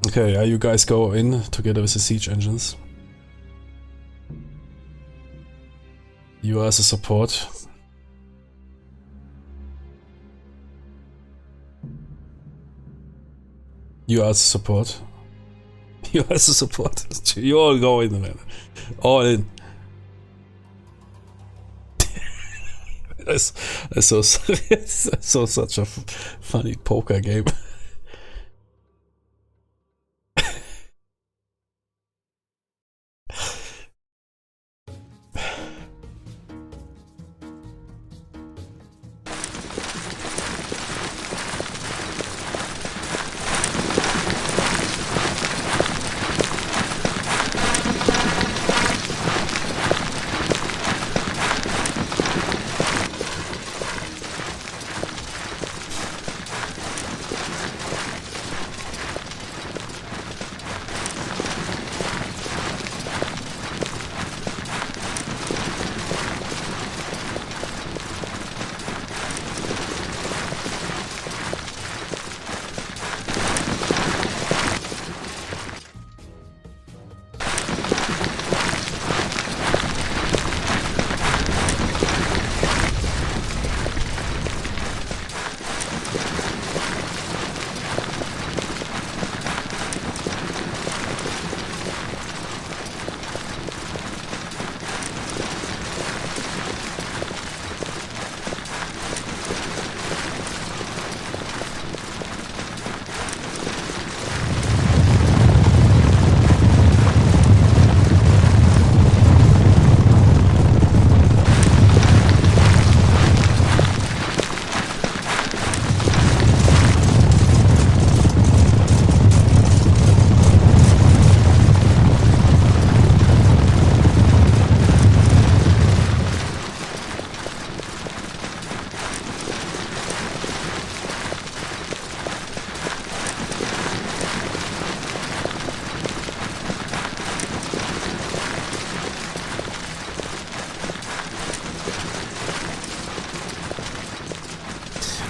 S1: Okay, yeah, you guys go in together with the siege engines. You as a support. You as a support. You as a support. You all go in, man. All in. I saw such a funny poker game.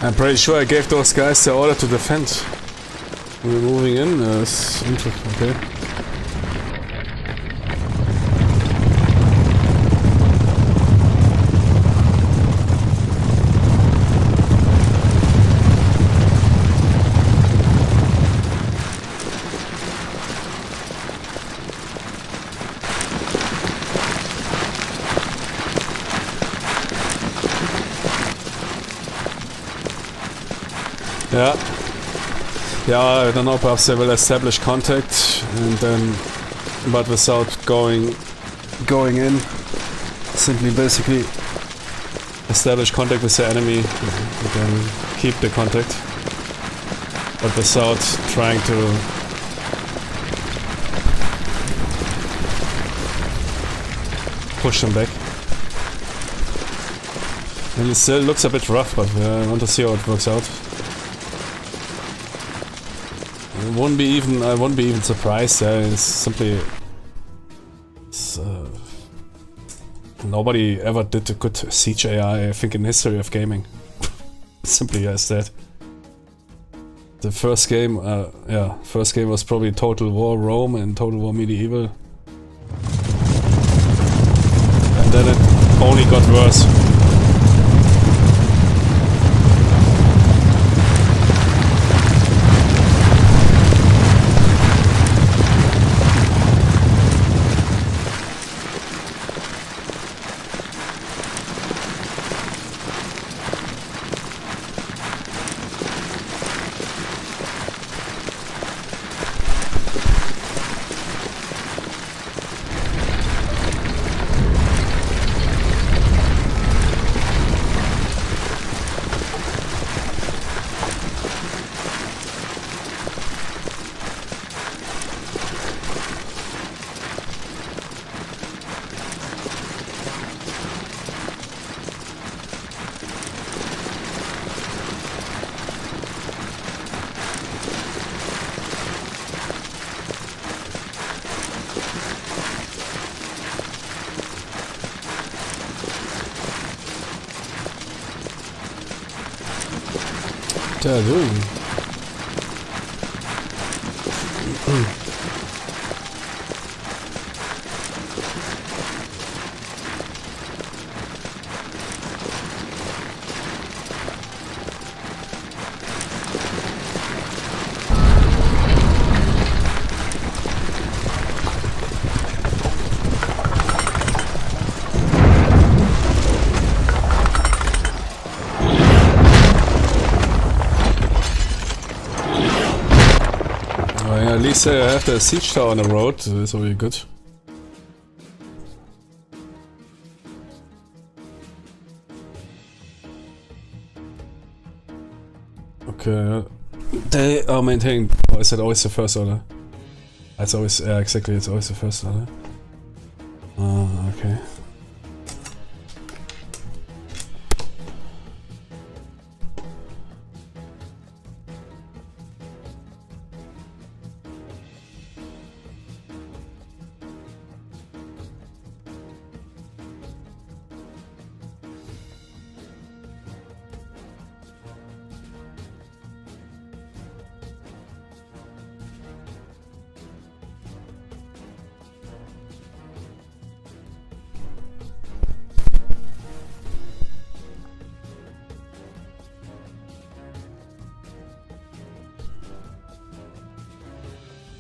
S1: I'm pretty sure I gave those guys the order to defend. We're moving in. It's interesting. Okay. Yeah, I don't know, perhaps they will establish contact and then, but without going in, simply basically establish contact with the enemy and then keep the contact, but without trying to push them back. And it still looks a bit rough, but I want to see how it works out. I won't be even surprised. It's simply nobody ever did a good siege AI, I think, in the history of gaming. Simply as that. The first game, first game was probably Total War Rome and Total War Medieval, and then it only got worse. What are they doing? At least I have the siege tower on the road, that's already good. Okay, they are maintaining. Oh, is that always the first order? It's always, yeah, exactly, it's always the first order. Okay.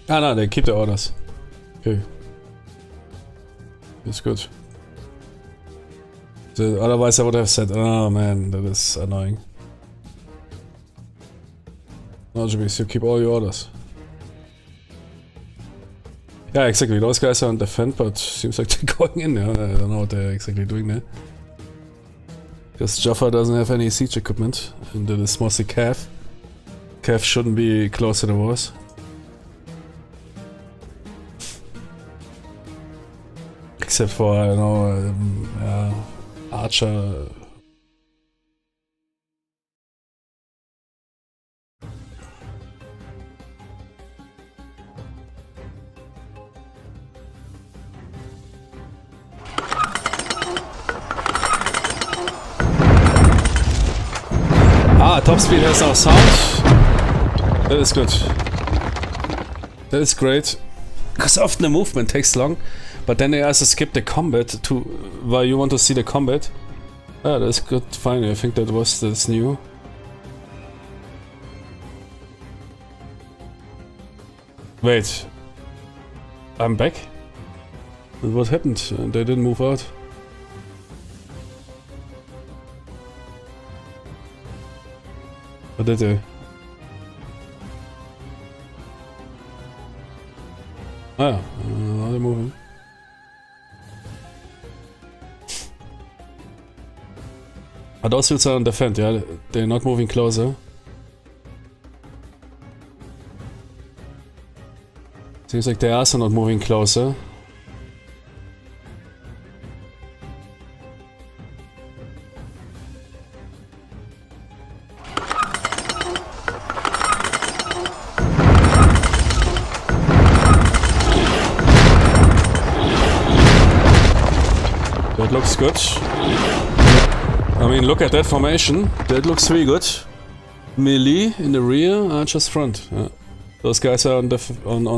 S1: Ah, no, they keep the orders. Okay. That's good. So, otherwise I would have said, oh man, that is annoying. No, Jimmy, you keep all your orders. Yeah, exactly. Those guys are on defend, but seems like they're going in there. I don't know what they're exactly doing there. Because Jaffa doesn't have any siege equipment, and it is mostly Cav. Cav shouldn't be close to the wars. Except for, I don't know, Archer. Ah, top speed has no sound. That is good. That is great. Because often the movement takes long, but then they also skip the combat to while you want to see the combat. Ah, that's good. Fine, I think that's new. Wait. I'm back? What happened? They didn't move out. Or did they? Ah, now they're moving. But those suits are on defend, yeah? They're not moving closer. Seems like they are also not moving closer. That looks good. I mean, look at that formation. That looks really good. Melee in the rear, archers front. Yeah. Those guys are on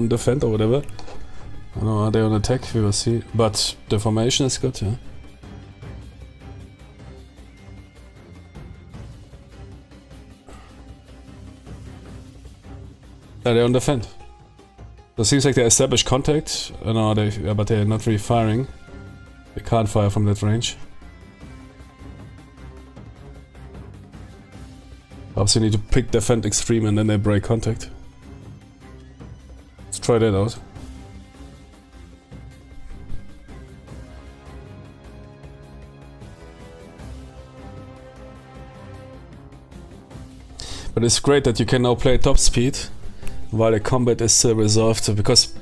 S1: defend or whatever. I don't know, are they on attack? We will see. But the formation is good, yeah. Yeah, they're on defend. So it seems like they established contact. No, but they're not really firing. They can't fire from that range. Perhaps you need to pick defend extreme and then they break contact. Let's try that out. But it's great that you can now play top speed while the combat is still resolved, because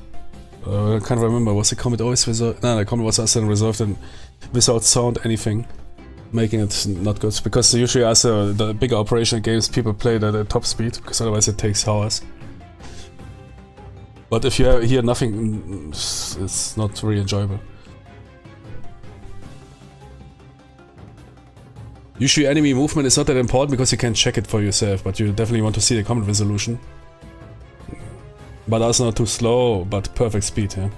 S1: I can't remember, was the combat always resolved? No, the combat was also resolved and without sound anything, making it not good. Because usually also the bigger operational games people play that at top speed, because otherwise it takes hours. But if you hear nothing, it's not really enjoyable. Usually enemy movement is not that important because you can check it for yourself, but you definitely want to see the combat resolution. But also not too slow, but perfect speed, yeah.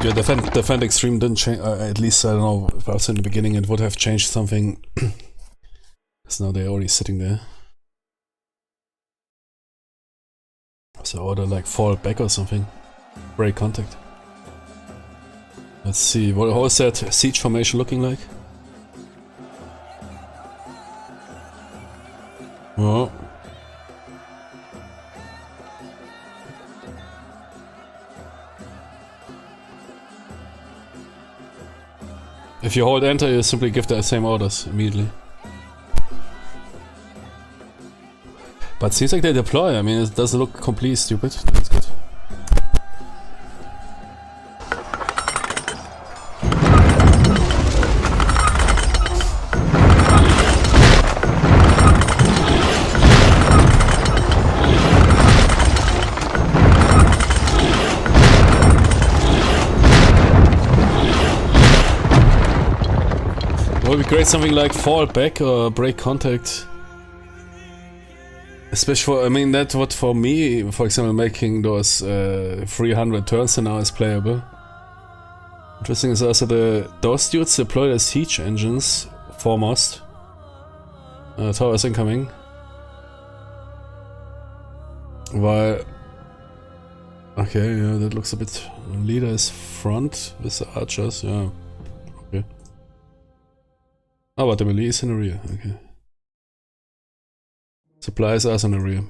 S1: Yeah, defend extreme didn't change. At least I don't know. If I was in the beginning, it would have changed something. Because now they're already sitting there. So order like fall back or something. Break contact. Let's see. How is that siege formation looking like? Oh. If you hold enter, you simply give the same orders immediately. But it seems like they deploy. I mean, it doesn't look completely stupid. That's good. It would be great something like fall back or break contact. Especially for, I mean, that's what for me, for example, making those 300 turns an hour is playable. Interesting is also those dudes deploy their siege engines foremost. Towers incoming. While... Okay, yeah, that looks a bit... Leader is front with the archers, yeah. Okay. Oh, but the melee is in the rear, okay. Supplies are in the rear.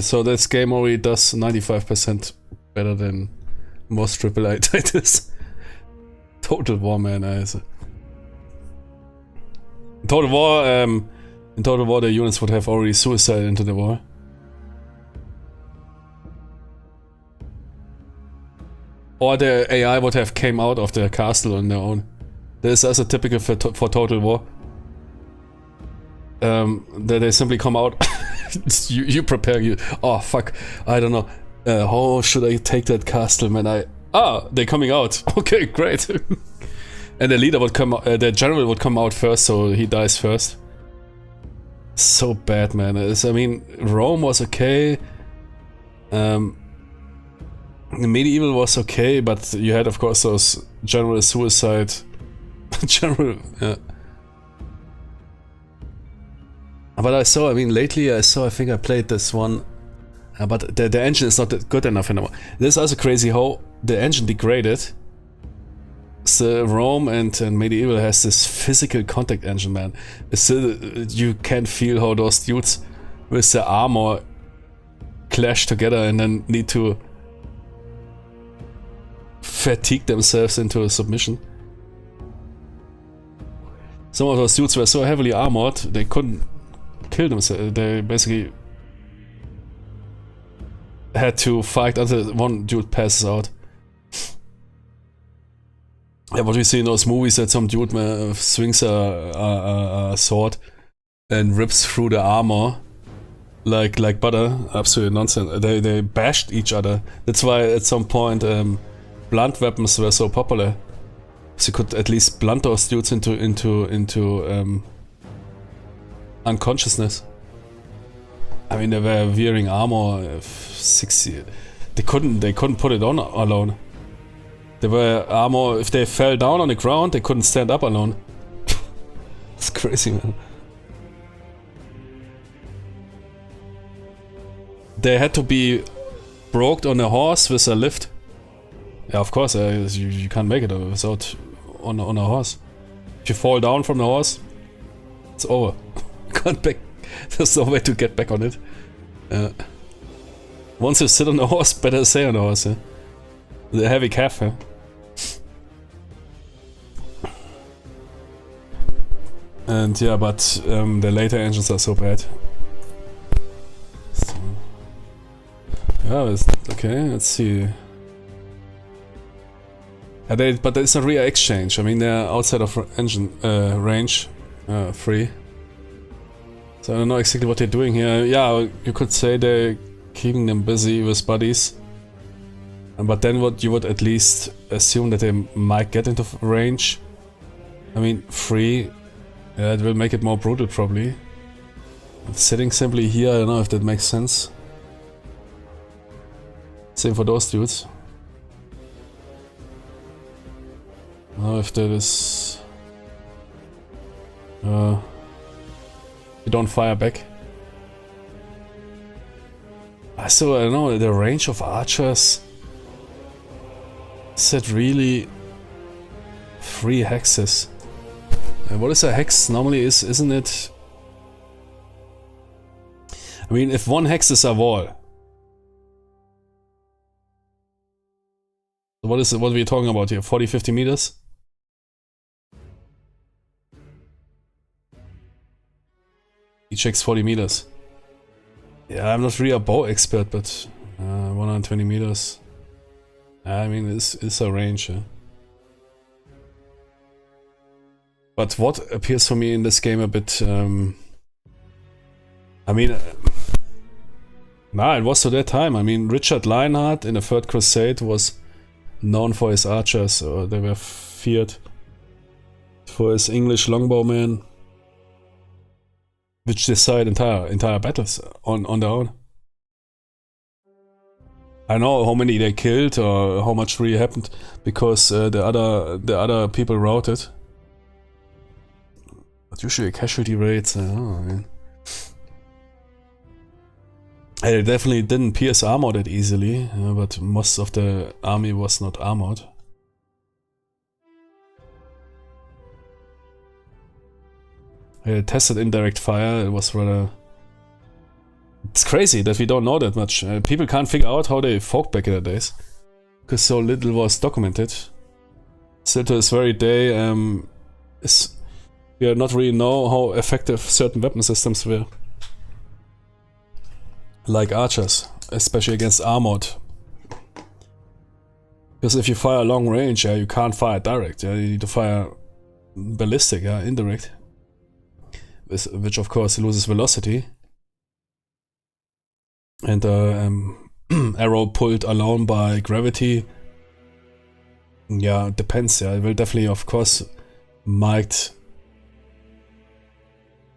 S1: So this game already does 95% better than most AAA titles. Total War, man. Total War, in Total War the units would have already suicided into the war. Or the AI would have came out of the castle on their own. This is also typical for Total War. That they simply come out. you prepare you. Oh fuck! I don't know. How should I take that castle, man? They're coming out. Okay, great. And the leader would come. The general would come out first, so he dies first. So bad, man. I mean, Rome was okay. Medieval was okay, but you had, of course, those general suicide. Yeah. But I lately I think I played this one, but the engine is not good enough anymore. This is also crazy how the engine degraded. So Rome and Medieval has this physical contact engine, man. Still, you can feel how those dudes with their armor clash together and then need to fatigue themselves into a submission. Some of those dudes were so heavily armored they couldn't kill themselves. They basically had to fight until one dude passes out. Yeah, what we see in those movies, that some dude swings a sword and rips through the armor like butter. Absolute nonsense. They bashed each other. That's why at some point blunt weapons were so popular. So you could at least blunt those dudes into unconsciousness. I mean, they were wearing armor 60. They couldn't put it on alone. They were armor. If they fell down on the ground, they couldn't stand up alone. It's crazy, man. They had to be broked on a horse with a lift. Yeah, of course, you can't make it without on a horse. If you fall down from the horse, it's over. Can't back. There's no way to get back on it. Once you sit on the horse, better stay on the horse. Yeah? The heavy calf. Yeah? And yeah, but the later engines are so bad. So, yeah, okay. Let's see. But it's a rear exchange. I mean, they're outside of engine range, free. So I don't know exactly what they're doing here. Yeah, you could say they're keeping them busy with buddies. But then what you would at least assume that they might get into range. I mean, free. Yeah, it will make it more brutal probably. Sitting simply here, I don't know if that makes sense. Same for those dudes. Now if that is... you don't fire back. So I don't know, the range of archers... Is that really... 3 hexes? What is a hex? Normally isn't it... I mean, if 1 hex is a wall... What are we talking about here? 40-50 meters? Each hex 40 meters. Yeah, I'm not really a bow expert, but 120 meters. I mean, it's a range. Yeah. But what appears for me in this game a bit... I mean... it was to that time. I mean, Richard Lionheart in the Third Crusade was known for his archers, or they were feared for his English longbowmen, which decide entire battles on their own. I know how many they killed or how much really happened because the other people routed. But usually casualty rates, I don't know, I mean. They definitely didn't pierce armor that easily, but most of the army was not armored. They tested indirect fire, it was rather... It's crazy that we don't know that much. People can't figure out how they fought back in the days. because so little was documented. Still to this very day, we do not really know how effective certain weapon systems were. Like archers, especially against armored. Because if you fire long range, you can't fire direct. You need to fire ballistic, indirect. Which of course loses velocity. And arrow pulled alone by gravity. Yeah, depends. It will definitely, of course, might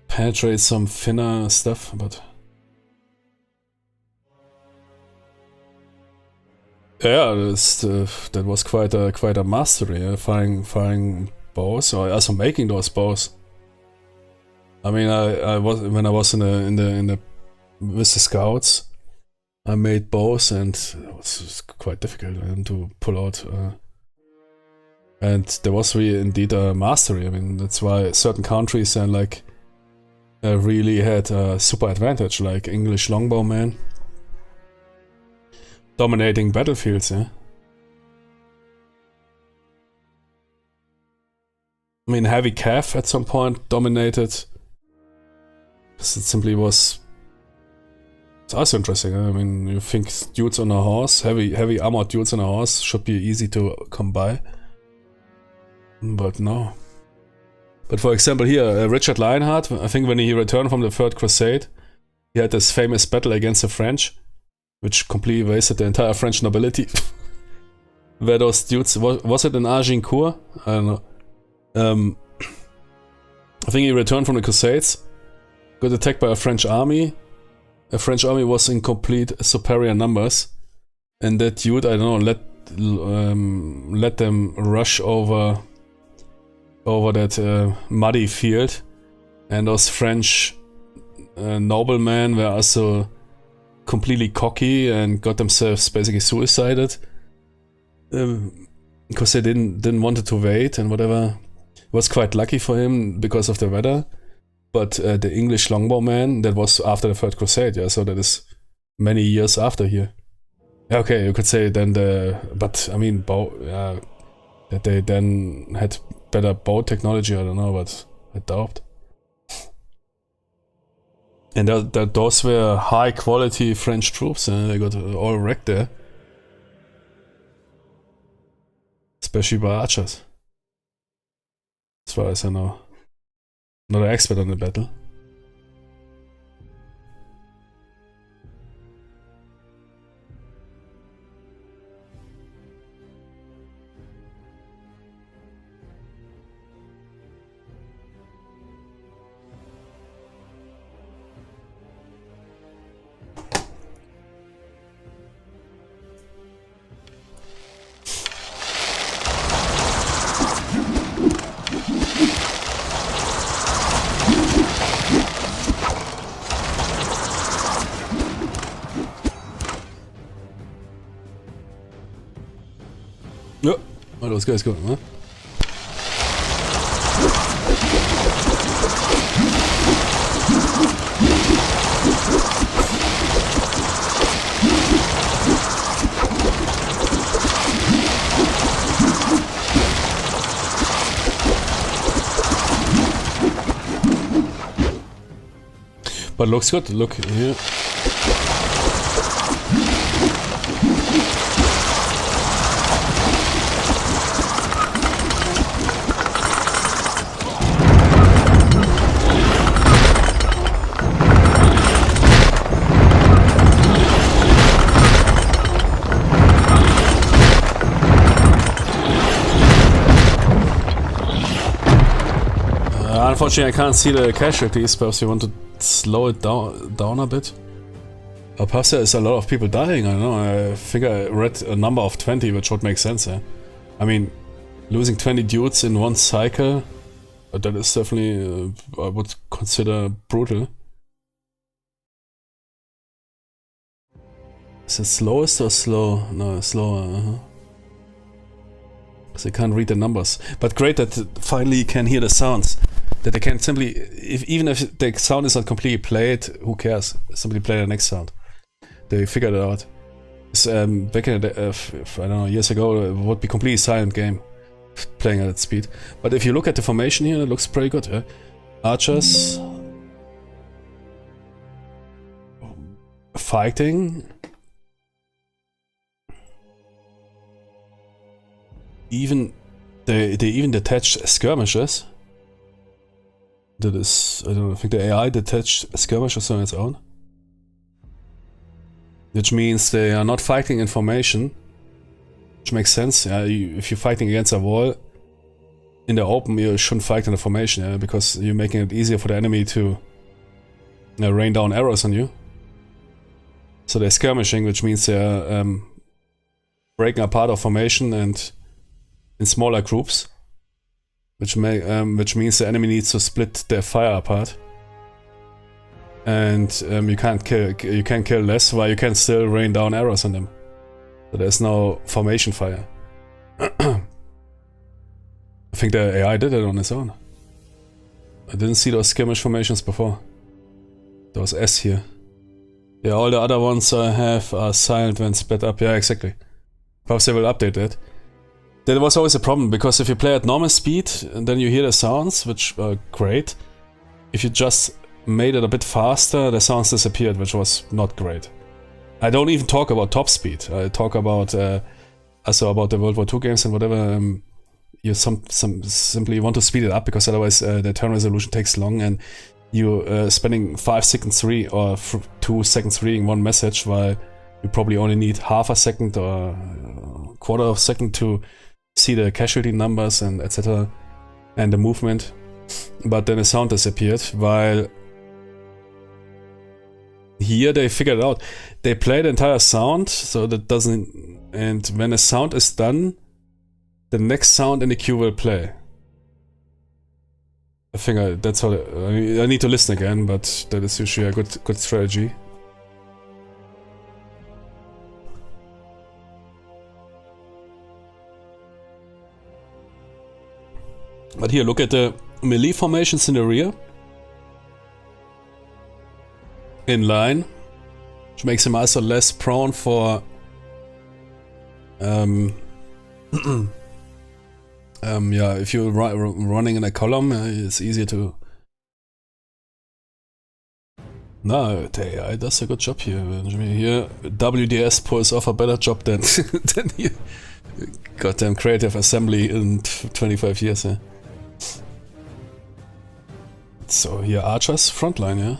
S1: penetrate some thinner stuff, but yeah, that was quite a mastery, firing bows, or also making those bows. I mean, when I was in the with the scouts, I made bows, and it was quite difficult to pull out. And there was really indeed a mastery. I mean, that's why certain countries like really had a super advantage, like English longbowmen dominating battlefields. I mean, heavy cav at some point dominated. It simply was. It's also interesting. I mean, you think dudes on a horse, heavy armored dudes on a horse, should be easy to come by, but no. But for example, here Richard Lionheart, I think when he returned from the Third Crusade, he had this famous battle against the French, which completely wasted the entire French nobility. Where those dudes, was it in Agincourt? I don't know. I think he returned from the Crusades, got attacked by a French army. The French army was in complete superior numbers, and that dude, I don't know, let them rush over that muddy field, and those French noblemen were also completely cocky and got themselves basically suicided because they didn't want to wait and whatever. It was quite lucky for him because of the weather, but the English longbowman, that was after the Third Crusade, so that is many years after here. Okay, you could say then but I mean, that they then had better bow technology, I don't know, but I doubt. And those were high quality French troops, and they got all wrecked there. Especially by archers. As far as I know. Not an expert on the battle. Ja, oh, those guys going, huh? But looks good, look here. Unfortunately, I can't see the casualties. Perhaps you want to slow it down a bit. Or perhaps there is a lot of people dying. I don't know. I think I read a number of 20, which would make sense. I mean, losing 20 dudes in one cycle, that is definitely, I would consider brutal. Is it slowest or slow? No, slower. Because I can't read the numbers. But great that finally you can hear the sounds. That they can simply, even if the sound is not completely played, who cares? Simply play the next sound. They figured it out. Back in the day, I don't know, years ago, it would be completely silent game playing at that speed. But if you look at the formation here, it looks pretty good. Yeah? Archers fighting. Even they even detached skirmishers. That is, I don't know, I think the AI detached skirmishers on its own. Which means they are not fighting in formation. Which makes sense. Yeah, if you're fighting against a wall in the open, you shouldn't fight in a formation, yeah, because you're making it easier for the enemy to rain down arrows on you. So they're skirmishing, which means they're breaking apart of formation and in smaller groups. Which means the enemy needs to split their fire apart, and you can kill less, while you can still rain down arrows on them. So there's no formation fire. I think the AI did it on its own. I didn't see those skirmish formations before. Those S here. Yeah, all the other ones I have are silent when split up. Yeah, exactly. Perhaps they will update that. That was always a problem, because if you play at normal speed, and then you hear the sounds, which are great. If you just made it a bit faster, the sounds disappeared, which was not great. I don't even talk about top speed. I talk about also about the World War II games and whatever. You simply want to speed it up, because otherwise the turn resolution takes long, and you spending 5 seconds or 2 seconds reading one message, while you probably only need half a second or a quarter of a second to see the casualty numbers and etc. and the movement. But then the sound disappeared, while here they figured it out. They play the entire sound, so that doesn't... And when the sound is done, the next sound in the queue will play. I think that's how... I need to listen again, but that is usually a good strategy. But here, look at the melee formations in the rear. In line. Which makes him also less prone for... yeah, if you're running in a column, it's easier to... No, the AI does a good job here. Here, WDS pulls off a better job than, than here. Goddamn creative assembly in 25 years, yeah. So here, archers, frontline, yeah.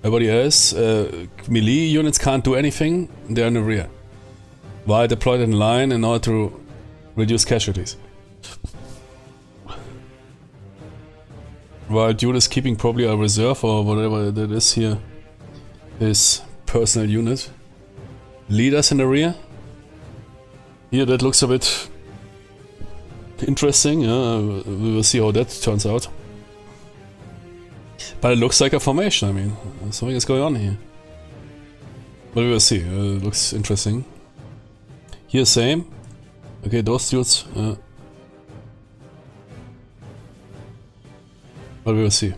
S1: Everybody else, melee units can't do anything, they're in the rear. Why deployed in line in order to reduce casualties? While dude is keeping probably a reserve or whatever that is here, his personal unit. Leaders in the rear. Here, that looks a bit interesting, yeah. We will see how that turns out. But it looks like a formation, I mean, something is going on here. But we will see, it looks interesting. Here, same. Okay, those dudes. But we will see.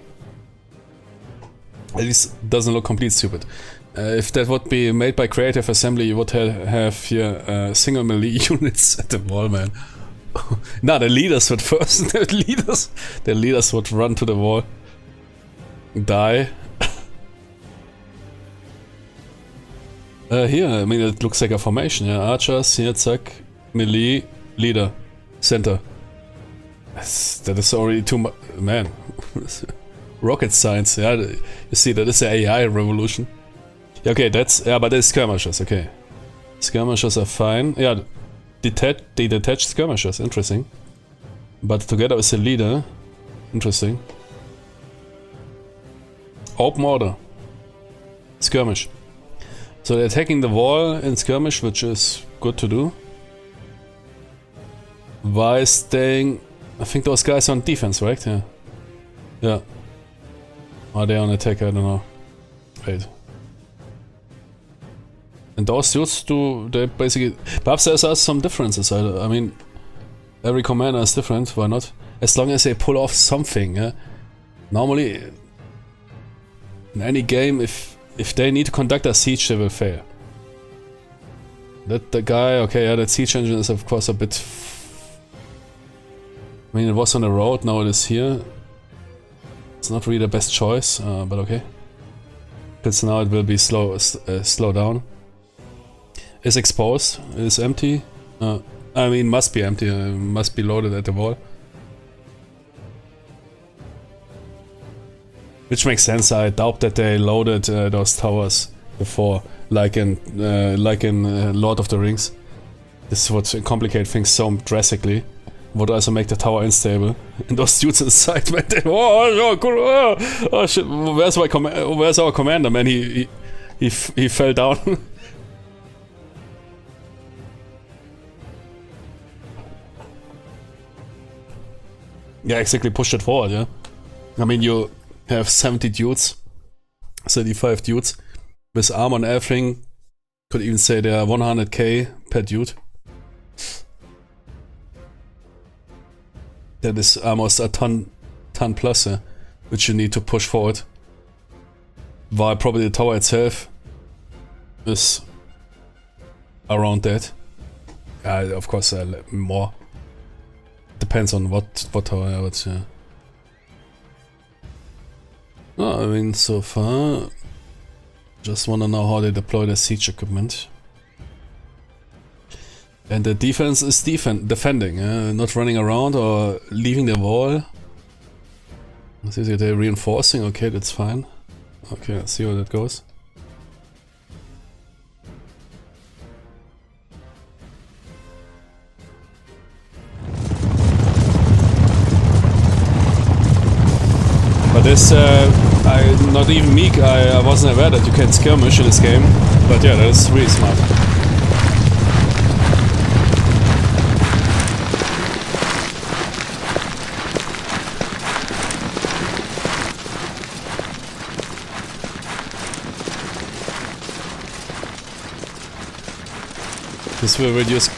S1: At least it doesn't look completely stupid. If that would be made by Creative Assembly, you would have here single melee units at the wall, man. Nah, the leaders would first. The leaders would run to the wall. Die. Here, I mean, it looks like a formation. Yeah, archers, here, zack, melee, leader, center. That is already too much, man. Rocket science, yeah. You see, that is the AI revolution. Yeah, okay, that's, yeah, but there's skirmishers, okay. Skirmishers are fine. Yeah, they detached skirmishers, interesting. But together with the leader, interesting. Open order. Skirmish. So they're attacking the wall in skirmish, which is good to do. Why staying... I think those guys are on defense, right? Yeah. Yeah. Are they on attack? I don't know. Wait. And those dudes do... They basically... Perhaps there's some differences. I mean... Every commander is different. Why not? As long as they pull off something, yeah? Normally... In any game, if they need to conduct a siege, they will fail. That the guy, okay, yeah, that siege engine is of course a bit... I mean, it was on the road, now it is here. It's not really the best choice, but okay. Because now it will be slow down. Is exposed, is empty. I mean, must be empty, must be loaded at the wall. Which makes sense. I doubt that they loaded those towers before, like in Lord of the Rings. This would complicate things so drastically. Would also make the tower unstable. And those dudes inside went, oh shit! Where's our commander? Man, he fell down. Yeah, exactly. Pushed it forward. Yeah. I mean, you have 70 dudes, 35 dudes with armor and everything. Could even say they are 100k per dude. That is almost a ton plus, which you need to push forward. While probably the tower itself is around that. Of course, more. Depends on what tower, but yeah. Oh, I mean, so far, just wanna know how they deploy the siege equipment. And the defense is defending, not running around or leaving the wall. Let's see if they're reinforcing. Okay, that's fine. Okay, let's see how that goes. But this, not even me, I wasn't aware that you can skirmish in this game. But yeah, that is really smart. This will reduce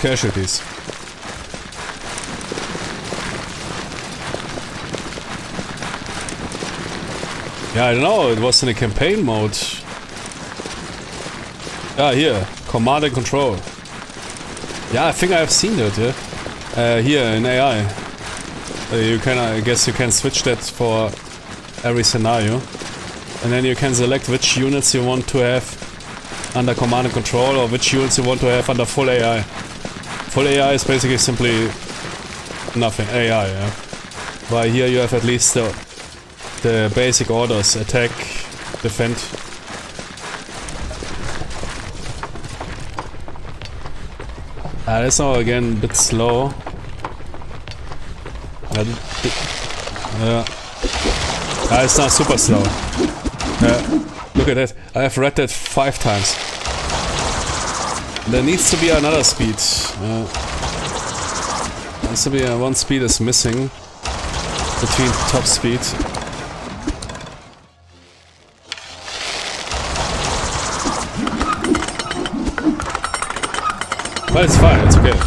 S1: casualties. Yeah, I don't know, it was in a campaign mode. Yeah, here, command and control. Yeah, I think I have seen that, yeah. Here in AI. You can, I guess you can switch that for every scenario. And then you can select which units you want to have under command and control or which units you want to have under full AI. Full AI is basically simply nothing, AI, yeah. While here you have at least the basic orders, attack, defend. That's now again a bit slow. It's not super slow. Look at that, I have read that 5 times. There needs to be another speed. There needs to be one speed is missing between top speed. But it's fine, it's okay.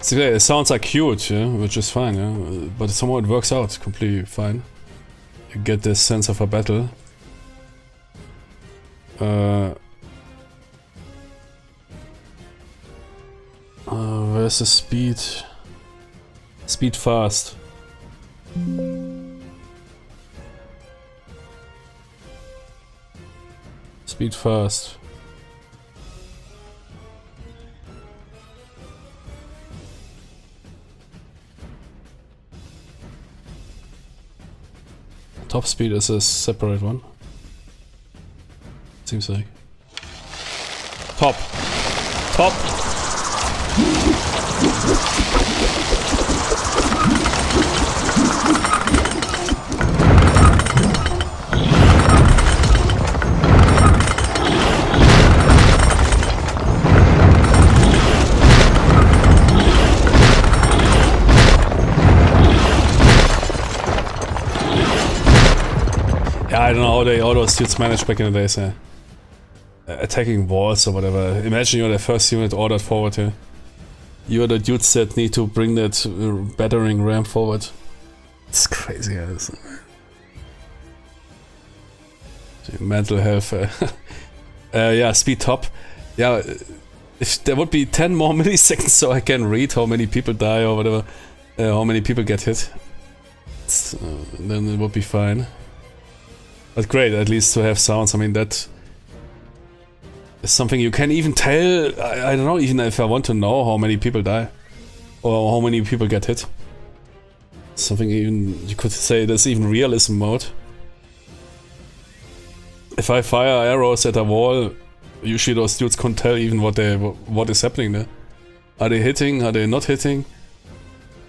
S1: See, it sounds like cute, yeah, which is fine, yeah, but somehow it works out completely fine. You get this sense of a battle. Where's the speed? Speed fast. Speed fast. Top speed is a separate one. Seems like. Top. Top. Yeah, I don't know how all those dudes managed back in the days, attacking walls or whatever. Imagine you're the first unit ordered forward here. You're the dudes that need to bring that battering ram forward. It's crazy, mental health. Yeah, speed top. Yeah, if there would be 10 more milliseconds so I can read how many people die or whatever, how many people get hit, then it would be fine. But great, at least to have sounds. I mean, that is something you can even tell. I don't know, even if I want to know how many people die or how many people get hit. Something even, you could say there's even realism mode. If I fire arrows at a wall, usually those dudes can't tell even what is happening there. Are they hitting? Are they not hitting?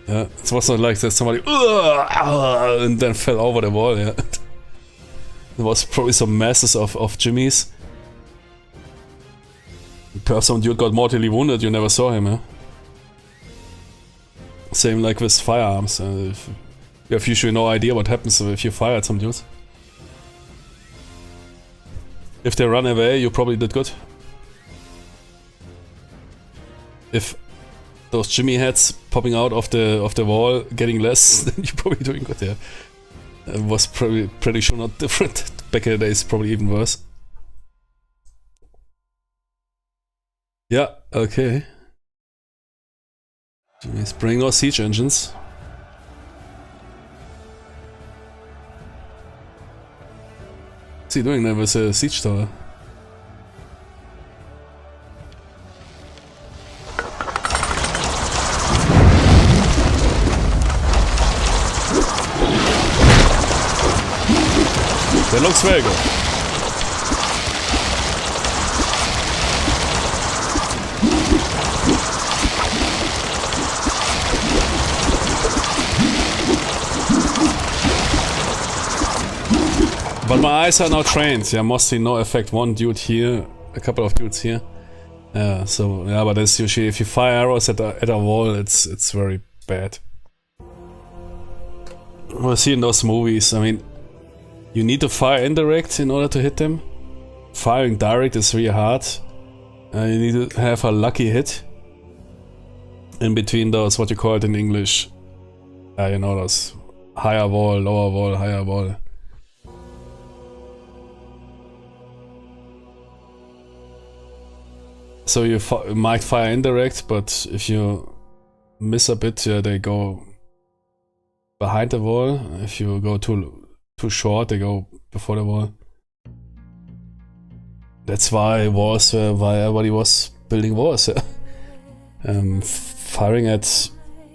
S1: Yeah, it wasn't like that somebody and then fell over the wall. Yeah, there was probably some masses of Jimmys. Perhaps some dude got mortally wounded. You never saw him. Same like with firearms. You have usually no idea what happens if you fire at some dudes. If they run away, you probably did good. If those Jimmy heads popping out of the wall getting less, then you're probably doing good. Yeah, it was probably pretty sure not different back in the days. Probably even worse. Yeah. Okay. Jimmy's bring those siege engines. What's he doing there with a siege tower? That looks very good. But my eyes are now trained. Yeah, mostly no effect. One dude here, a couple of dudes here. Yeah, so yeah, but that's usually if you fire arrows at a wall, it's very bad. We'll see in those movies. I mean, you need to fire indirect in order to hit them. Firing direct is really hard. You need to have a lucky hit in between those, what you call it in English. You know, those higher wall, lower wall, higher wall. So you might fire indirect, but if you miss a bit, yeah, they go behind the wall. If you go too short, they go before the wall. That's why wars why everybody was building walls. Firing at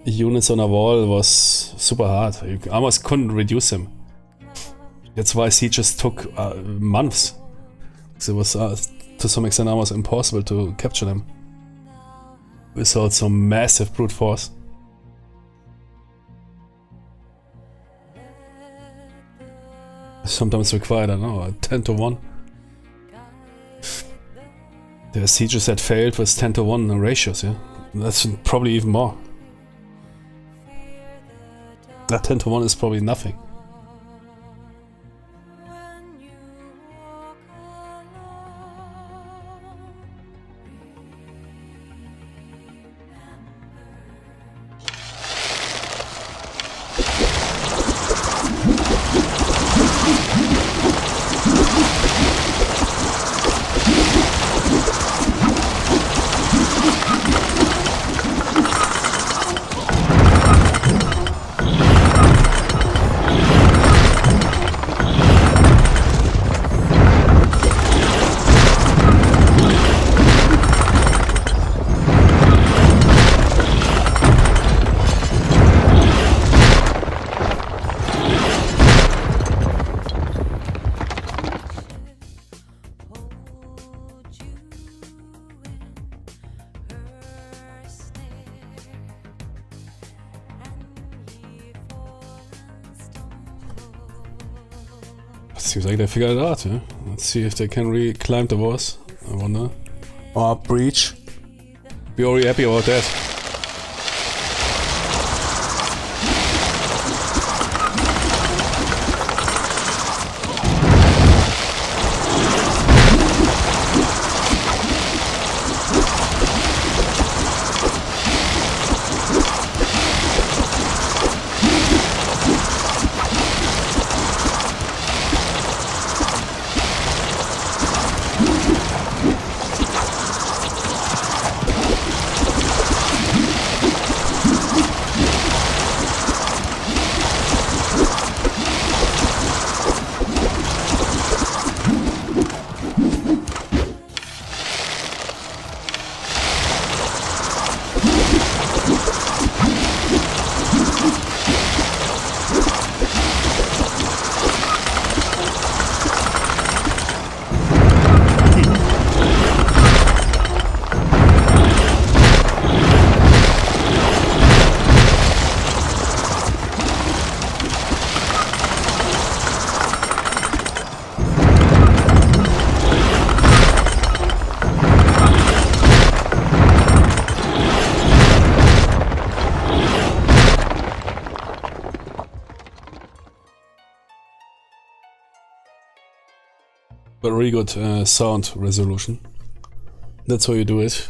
S1: units on a wall was super hard. You almost couldn't reduce them. That's why sieges took months. It was to some extent almost impossible to capture them without some massive brute force. Sometimes required, I don't know, 10 to 1. There are sieges that failed with 10 to 1 ratios, yeah? That's probably even more. That 10 to 1 is probably nothing. Seems like they figured it out, yeah? Let's see if they can reclimb the walls, I wonder. Or breach. Be already happy about that. but really good sound resolution. That's how you do it.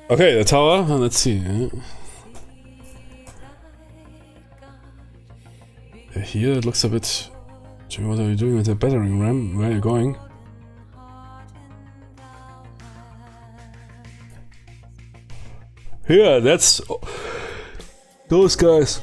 S1: Okay, the tower. Let's see. Here it looks a bit. What are you doing with the battering ram? Where are you going? Here, that's those guys.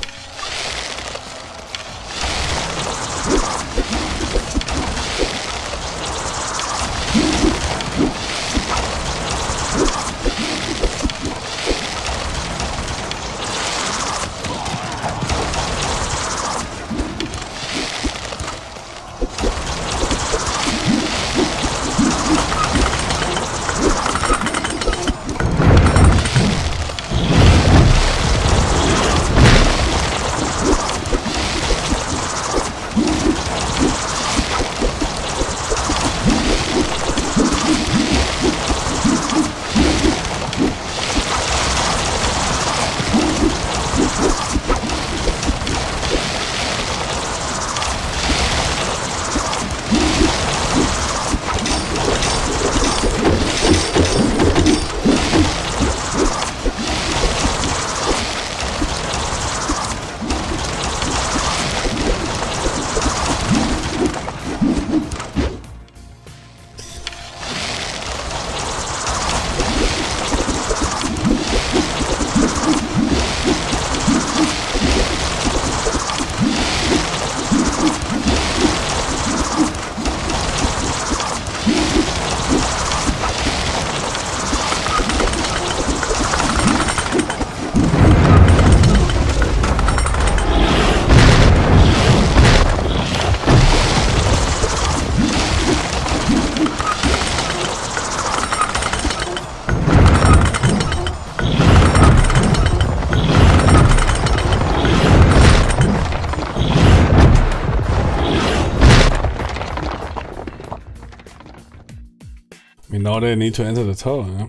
S1: Now they need to enter the tower, yeah?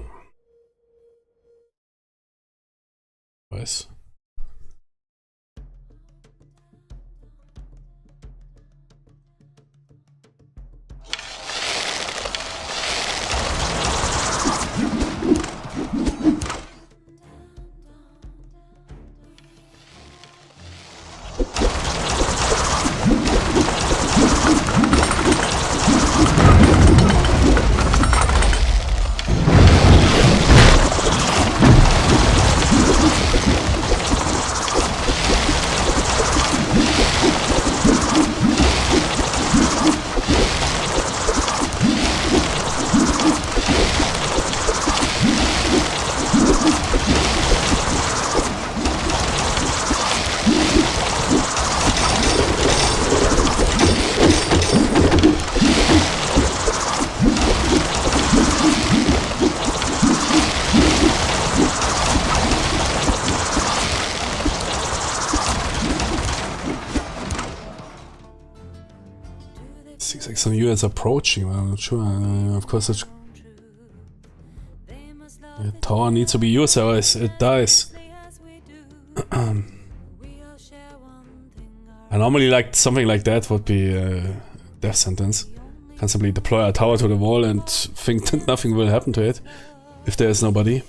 S1: Nice. Seems like some units approaching, I'm not sure. Of course, the tower needs to be used, otherwise it dies. I normally like something like that would be a death sentence. Can simply deploy a tower to the wall and think that nothing will happen to it if there is nobody.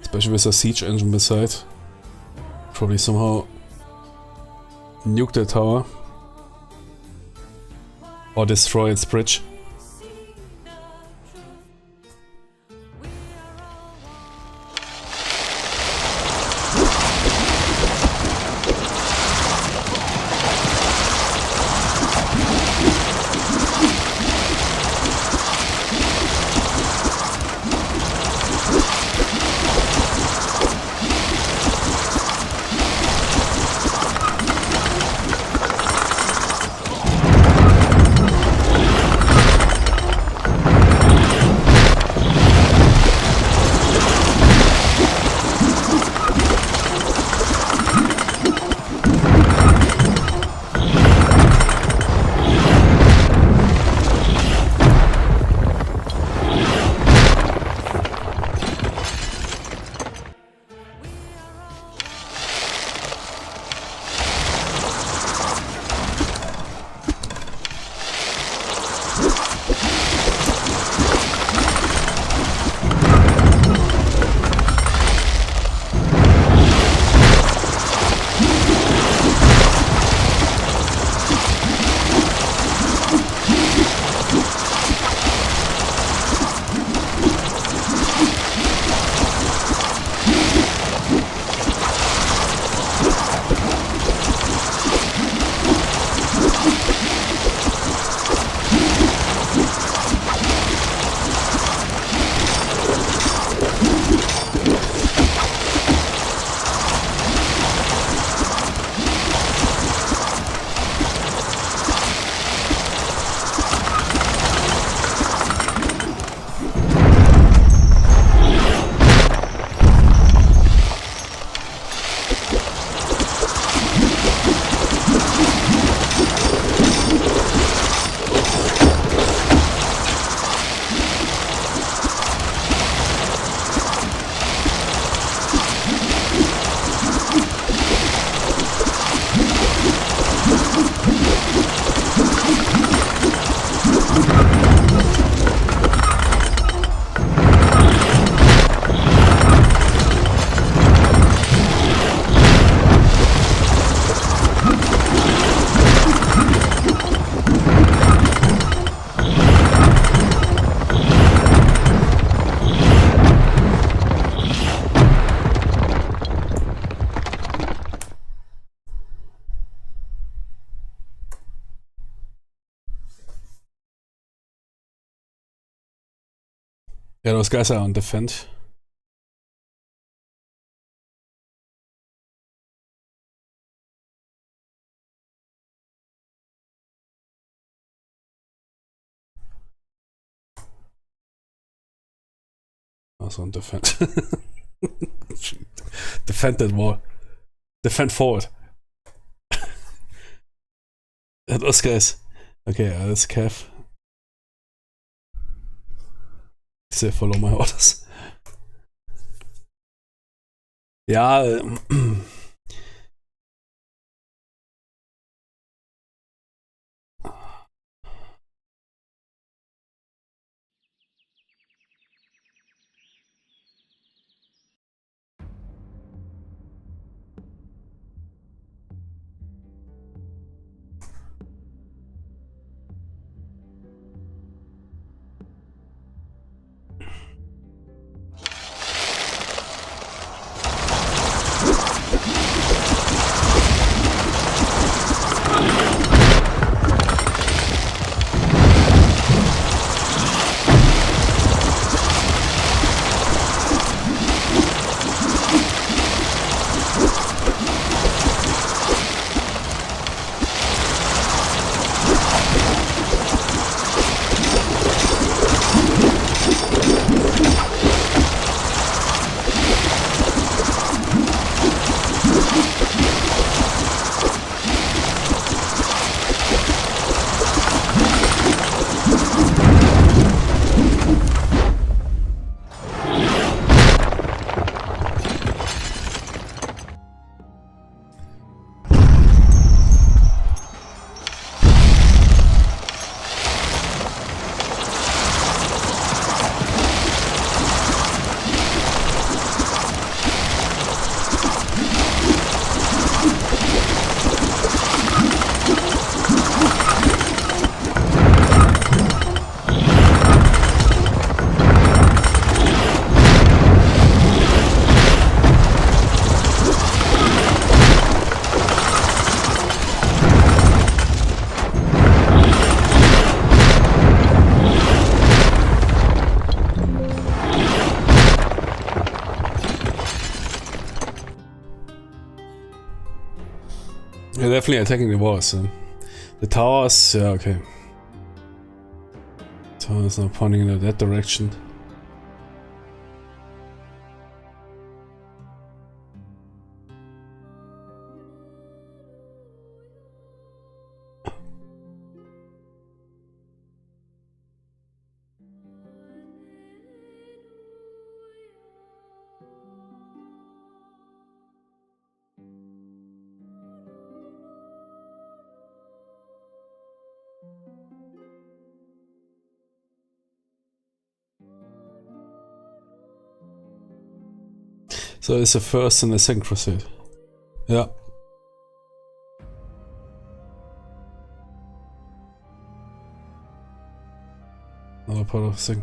S1: Especially with a siege engine beside. Probably somehow nuke the tower. Or destroy its bridge. Yeah, those guys are on defend. Also on defend. Defend that wall. Defend forward. Those guys. Okay, that's Kev. Say follow my orders. Ja, they're definitely attacking the walls. The towers, yeah, okay. Towers now pointing in that direction. So it's the first and the second crusade. Yeah. Another part of the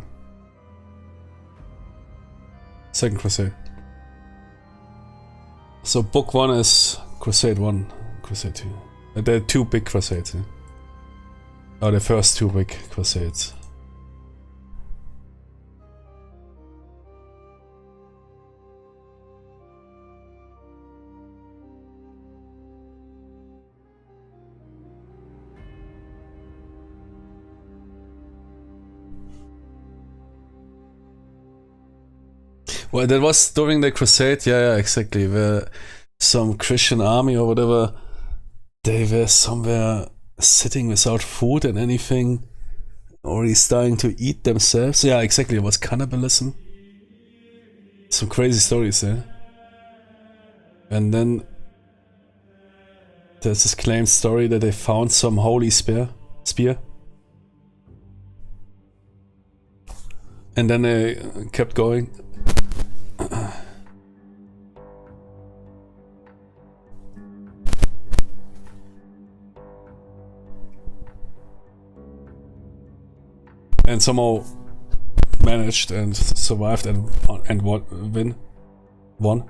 S1: second crusade. So book 1 is Crusade 1, Crusade 2. There are 2 big crusades, yeah? Oh, the first 2 big crusades. Well, that was during the crusade, yeah, exactly, where some Christian army or whatever, they were somewhere sitting without food and anything, or starting to eat themselves. Yeah, exactly, it was cannibalism. Some crazy stories there. And then there's this claimed story that they found some holy spear. And then they kept going. And somehow managed and survived and won.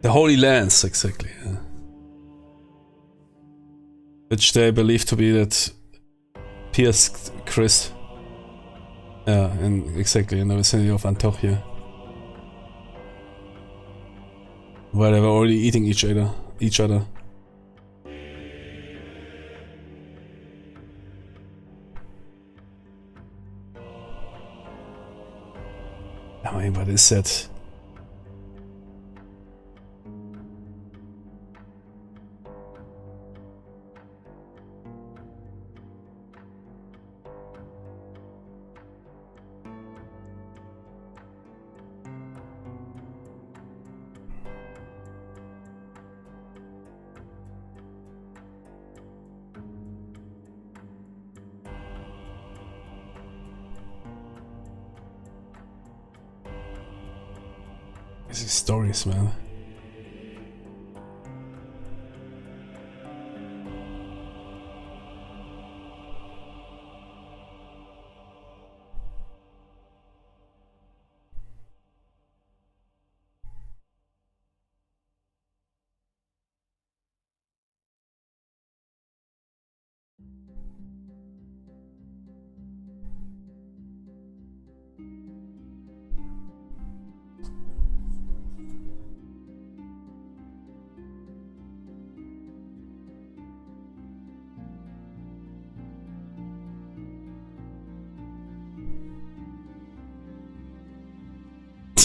S1: The Holy Lands, exactly. which they believe to be that pierced Chris. Yeah, exactly in the vicinity of Antiochia. Where they were already eating each other. I mean, what is that? These stories, man.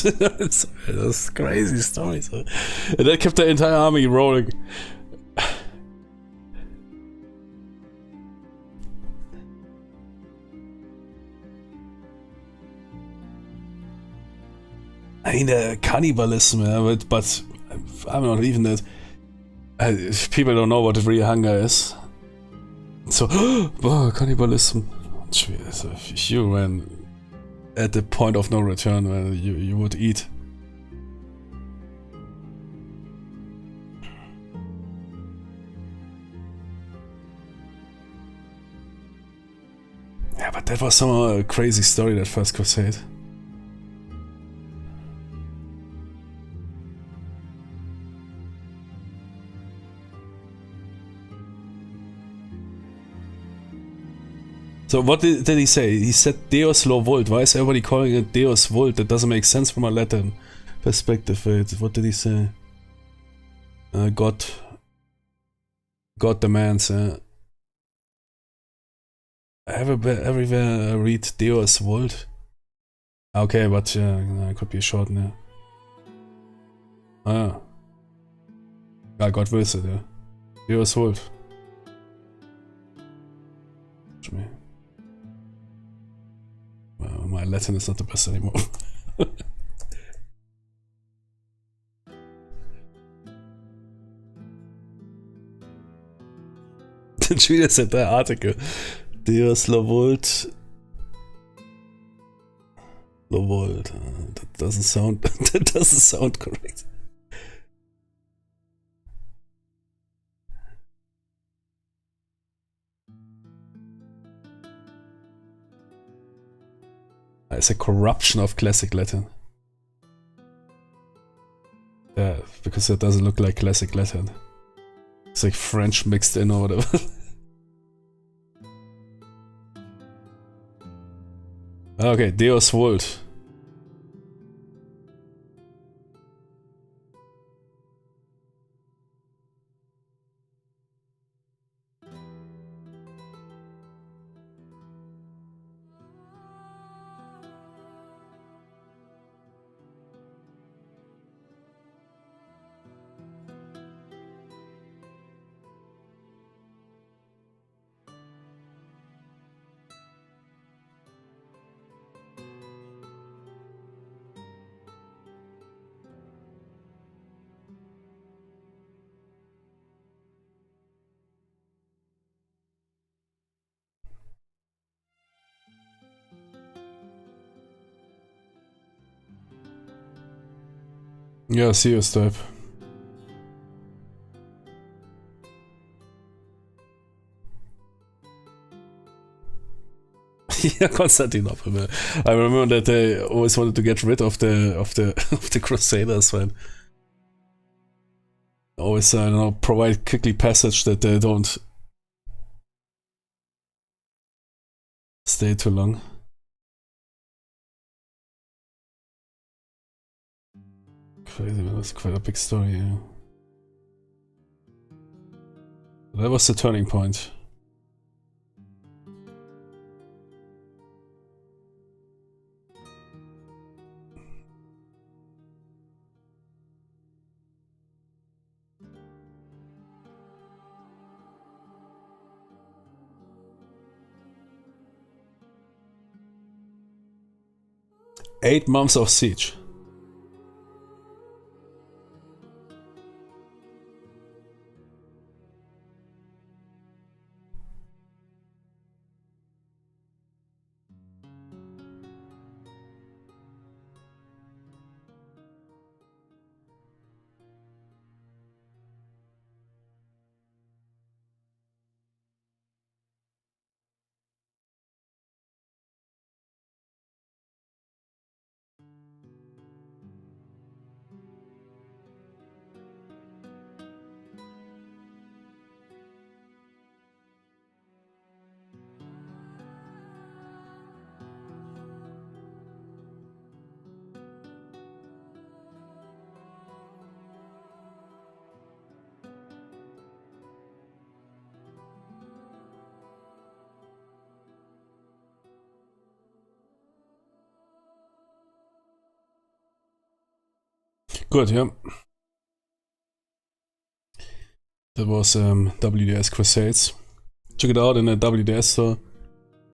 S1: That's crazy stories. And that kept the entire army rolling. I mean, cannibalism, yeah, but I'm not even that. People don't know what real hunger is. So, oh, cannibalism. If you ran at the point of no return where you would eat. Yeah, but that was somehow a crazy story, that first crusade. So what did he say? He said Deus lo vult. Why is everybody calling it Deus vult? That doesn't make sense from a Latin perspective. What did he say? God demands. Everywhere I read Deus vult. Okay, but it could be a short, yeah. Ah. Yeah, God wills it, yeah. Deus vult. Well, my Latin is not the best anymore. Julia said that article. Deus lo vult. Lo vult. That doesn't sound. That doesn't sound correct. It's a corruption of classic Latin. Yeah, because it doesn't look like classic Latin. It's like French mixed in or whatever. Okay, Deus vult. Ja, serious type. Yeah, Constantinople. Man. I remember that they always wanted to get rid of the Crusaders, man. Always, provide quickly passage that they don't stay too long. Crazy, man. That's quite a big story, yeah. That was the turning point. Eight months of siege. Good, yeah. That was WDS Crusades. Check it out in the WDS store.